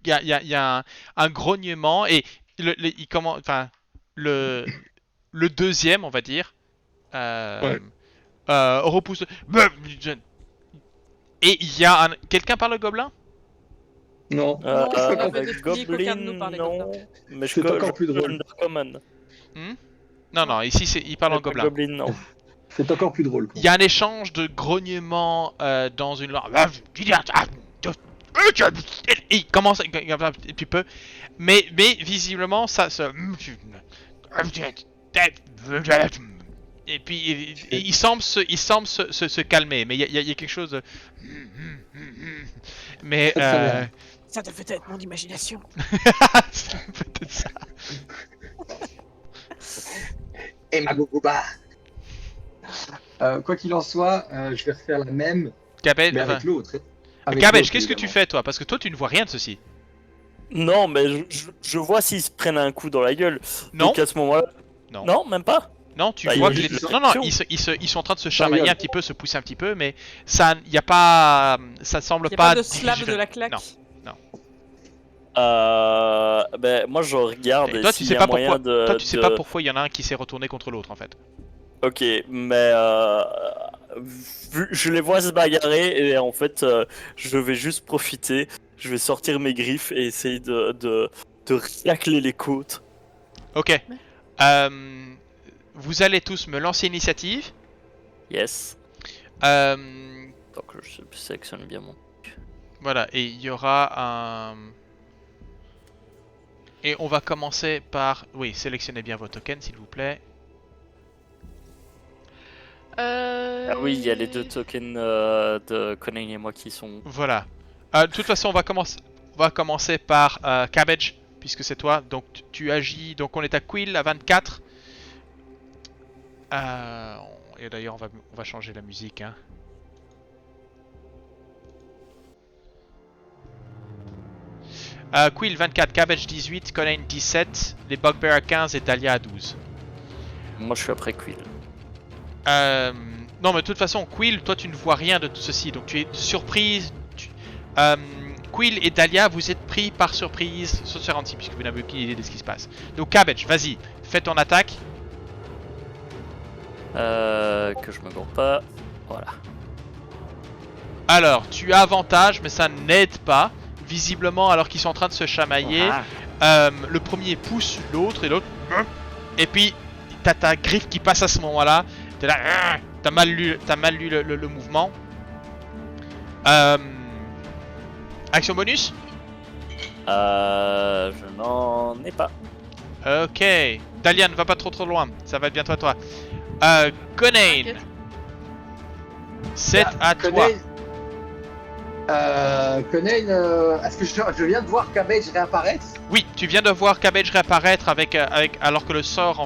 il y a un grognement et il commence, enfin, le, le deuxième, on va dire, Ouais. repousse. Et il y a un. Quelqu'un parle gobelin? Non, Non, c'est on encore, avait défini qu'aucun de nous Goblin, parlait non. gobelin. Mais C'est encore plus drôle. Undercommon. Non, non, ici il parle en Mais pas gobelin. Goblin, non. c'est encore plus drôle. Quoi. Il y a un échange de grognements dans une langue. Et il commence un petit peu. Mais visiblement, ça se. Et puis il semble se calmer. Mais il y a quelque chose de. Mais. C'est très bien. Ça devait être mon imagination. c'est peut-être ça. Et ma gogoba. Quoi qu'il en soit, je vais refaire la même, Cabbage, mais avec l'autre. Avec Cabbage, l'autre, qu'est-ce que tu évidemment. fais toi? Parce que toi tu ne vois rien de ceci. Non, mais je vois s'ils se prennent un coup dans la gueule. Non, Donc à ce moment-là. Non. Non, même pas. non, tu Bah, vois il que y a les... juste Non, non, l'action. ils sont en train de se Ta chamailler gueule. un petit peu, se pousser un petit peu, mais ça, il y a pas, ça semble Il n'y a pas. pas de slap dirigé- de la claque. Non. Ben, moi je regarde. Et Et toi, tu s'il sais y a pas moyen pourquoi. de. Toi, tu sais pas pourquoi il y en a un qui s'est retourné contre l'autre en fait. Ok, mais je les vois se bagarrer et en fait, je vais juste profiter. Je vais sortir mes griffes et essayer de racler les côtes. Ok. Euh, Vous allez tous me lancer initiative. Yes. Euh, Donc je sélectionne bien mon. Voilà, et il y aura un. Et on va commencer par. Oui, sélectionnez bien vos tokens s'il vous plaît. Ah oui, il y a les 2 tokens de Conan et moi qui sont. Voilà. De toute façon, on va commencer par Cabbage, puisque c'est toi. Donc tu agis. Donc on est à Quill à 24. Et d'ailleurs, on va changer la musique. Hein. Quill 24, Cabbage 18, Conan 17, les Bugbear à 15 et Dahlia à 12. Moi je suis après Quill. Non, mais de toute façon, Quill, toi tu ne vois rien de tout ceci, donc tu es surprise. Quill et Dahlia, vous êtes pris par surprise sur ce round-ci, puisque vous n'avez aucune idée de ce qui se passe. Donc Cabbage, vas-y, fais ton attaque. Que je me gourre pas. Voilà. Alors, tu as avantage, mais ça n'aide pas. Visiblement, alors qu'ils sont en train de se chamailler, le premier pousse l'autre et l'autre. Et puis, t'as ta griffe qui passe à ce moment-là. T'es là, t'as mal lu le mouvement. Action bonus? Je n'en ai pas. Ok. Dahlia, ne va pas trop loin. Ça va être bientôt à toi. Conan, T'inquiète. c'est à toi. Conan, est-ce que je viens de voir Cabbage réapparaître? Oui, tu viens de voir Cabbage réapparaître alors que le sort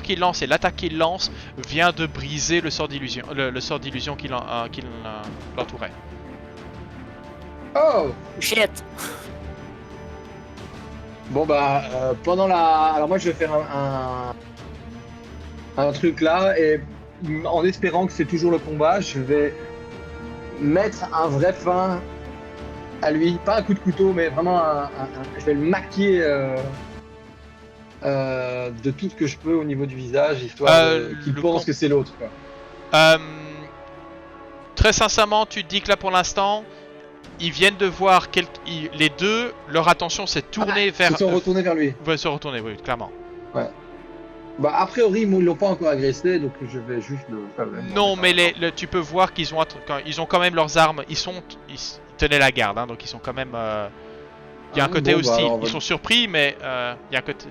qu'il lance et l'attaque qu'il lance vient de briser le sort d'illusion, le sort d'illusion qui l'entourait. Oh! Shit. Bon bah, pendant la... Alors moi je vais faire un truc là, et en espérant que c'est toujours le combat, je vais mettre un vrai fin à lui. Pas un coup de couteau, mais vraiment je vais le maquiller de tout ce que je peux au niveau du visage, histoire qu'il le pense que c'est l'autre, quoi. Très sincèrement, tu te dis que là pour l'instant, ils viennent de voir les deux, leur attention s'est tournée vers. Ils se sont retournés vers lui. Va se retourner, oui, clairement. Bah, a priori, ils l'ont pas encore agressé, donc je vais juste le faire. Non, mais tu peux voir qu'ils ont, ils ont quand même leurs armes. Ils tenaient la garde, hein, donc ils sont quand même. Il y a un côté bon, bah, aussi. alors, on va- Ils sont surpris, mais il y a un côté.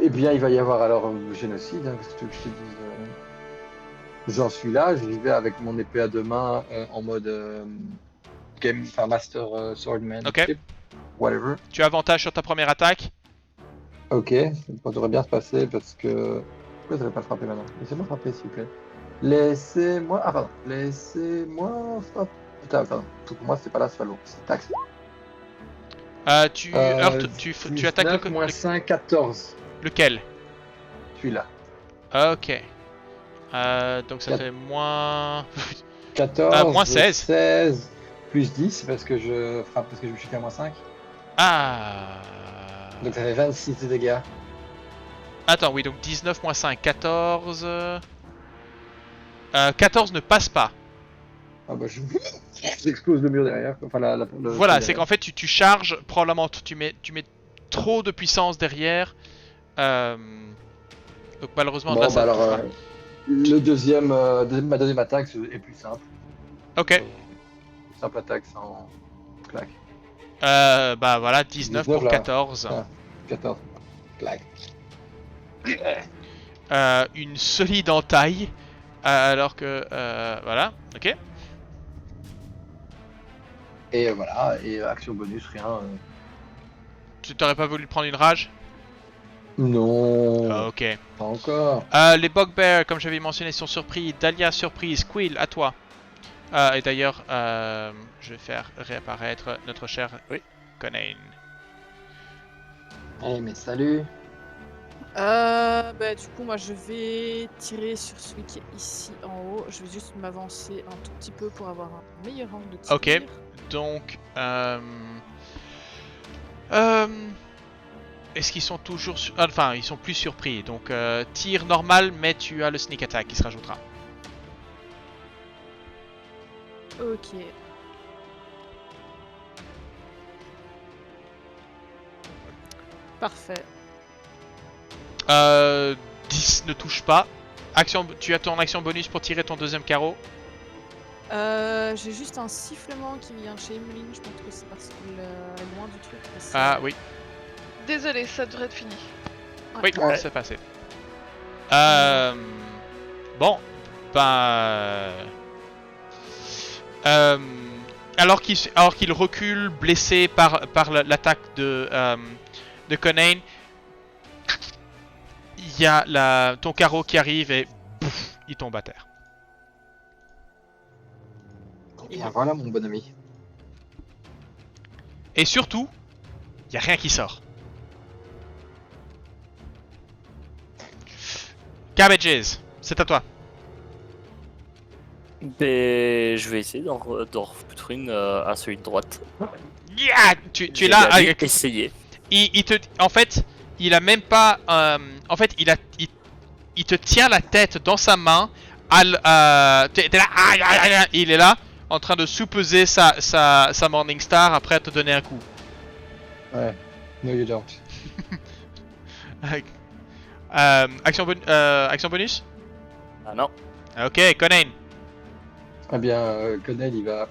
Eh bien, il va y avoir alors génocide, hein, qu'est-ce que je te dise. J'en suis là, j'y vais avec mon épée à deux mains en mode Master Swordman. Ok. Type, whatever. Tu as avantage sur ta première attaque. Ok, ça devrait bien se passer parce que. Pourquoi ça ne va pas frapper maintenant? Laissez-moi frapper, s'il vous plaît. Laissez-moi. Ah, pardon. Laissez-moi frapper. Putain, pardon. Tout pour moi, c'est pas la swallow, c'est taxe. Tu heurtes, tu attaques 19 moins 5, 14. lequel? Celui-là. Ok. Donc ça fait moins... 14, moins 16. 16, plus 10, parce que je frappe, parce que je me suis fait à moins 5. Ah. Donc ça fait 26 de dégâts. Attends, oui, donc 19 moins 5, 14... 14 ne passe pas. Ah bah j'explose le mur derrière. Enfin, Voilà, truc c'est derrière. qu'en fait tu charges, probablement tu mets trop de puissance derrière. Donc malheureusement là Bon, ça bah alors, touchera. ma deuxième attaque est plus simple. Ok. Simple attaque sans claque. Bah voilà, 19 pour là. 14. Ah, 14. Claque. Une solide entaille. Alors que... voilà, ok. Et voilà, et action bonus, rien. Tu t'aurais pas voulu prendre une rage? Non, Ah, ok. pas encore. Les bugbears, comme j'avais mentionné, sont surpris. Dahlia surprise. Quill, à toi. Et d'ailleurs, je vais faire réapparaître notre cher Conan. Eh mais salut. Bah, du coup, moi, je vais tirer sur celui qui est ici en haut. Je vais juste m'avancer un tout petit peu pour avoir un meilleur angle de tir. Ok. Donc, est-ce qu'ils sont toujours... Enfin, ils sont plus surpris. Donc, tir normal, mais tu as le sneak attack qui se rajoutera. Ok. Parfait. 10 ne touche pas. Tu as ton action bonus pour tirer ton deuxième carreau. J'ai juste un sifflement qui vient chez Emeline. Je pense que c'est parce qu'elle est loin du truc. mais c'est- Ah oui, Désolé, ça devrait être fini. oui, Ouais. c'est passé. Bon, ben... alors qu'il recule, blessé par l'attaque de Conan, il y a ton carreau qui arrive et pouf, il tombe à terre. Et bien voilà mon bon ami. Et surtout, il y a rien qui sort. Cabbages, c'est à toi. Ben, je vais essayer d'en refoutre une à celui de droite. Yeah, tu es J'ai là. bien dit Avec... essayer. En fait, il a même pas. En fait, il te tient la tête dans sa main. T'es là, aïe, aïe, aïe, aïe, et il est là, en train de sous-peser sa Morning Star après te donner un coup. Ouais. No you don't. Action bonus. Ah non. Ok, Conan. Eh bien, Conan, il va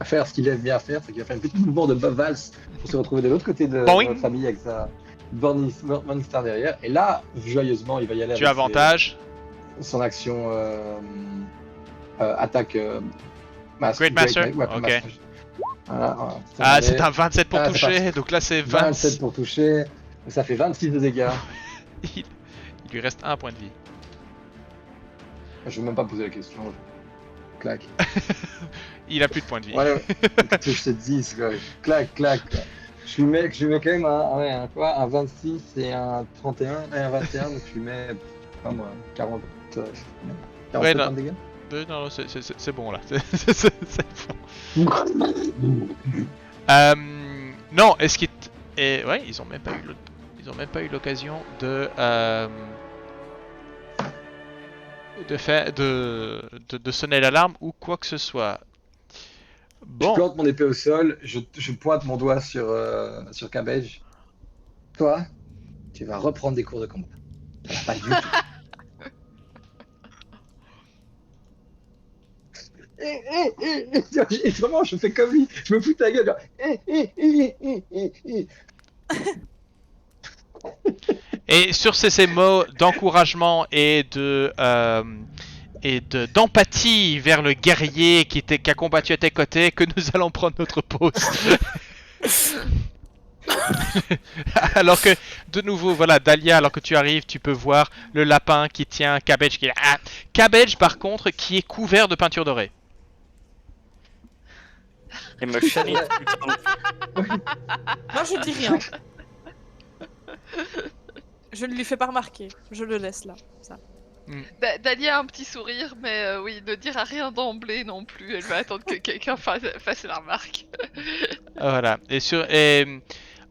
faire ce qu'il aime bien faire, c'est qu'il va faire un petit mouvement de valse pour se retrouver de l'autre côté de Boing. notre famille avec sa Morning Star derrière. Et là, joyeusement, il va y aller Tu as avec avantage. son action attaque Great Master. Weapon Ok. Master. Voilà, Ah, c'est un 27 pour Ah, c'est toucher. parti. Donc là, c'est 27 pour toucher. Ça fait 26 de dégâts. il lui reste un point de vie. Je vais même pas poser la question. Clac. Il a plus de points de vie. Voilà. Qu'est-ce que je te dis, quoi. Clac, clac. Je lui mets quand même un 26 et un 31 et un 21, donc je lui mets, pas moi, 40, 47 Ouais, non. de dégâts. Non, c'est bon là. C'est bon. Non, est-ce qu'il ouais, ils ont même pas eu l'occasion de sonner l'alarme ou quoi que ce soit. Je Bon, plante mon épée au sol, je pointe mon doigt sur Cabbage. Toi, tu vas reprendre des cours de combat. Pas du tout. Et vraiment, je fais comme lui, je me fous de ta gueule. Genre, et sur ces mots d'encouragement et d'empathie vers le guerrier qui a combattu à tes côtés, que nous allons prendre notre pause. Alors que, de nouveau, voilà, Dahlia, alors que tu arrives, tu peux voir le lapin qui tient Cabbage qui est là. Ah, Cabbage, par contre, qui est couvert de peinture dorée. Emotion is Moi, je dis rien. Je ne lui fais pas remarquer. Je le laisse là. Ça. Dali a un petit sourire, mais oui, ne dira rien d'emblée non plus. Elle va attendre que quelqu'un fasse la remarque. Voilà.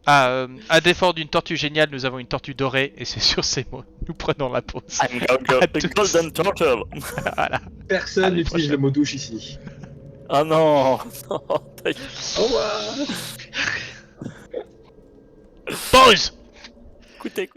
À défaut d'une tortue géniale, nous avons une tortue dorée, et c'est sur ces mots. Nous prenons la pause. I'm the golden turtle. Voilà. Personne À la n'utilise prochaine. le mot douche ici. Ah non, non, Au revoir. Pause. écoutez.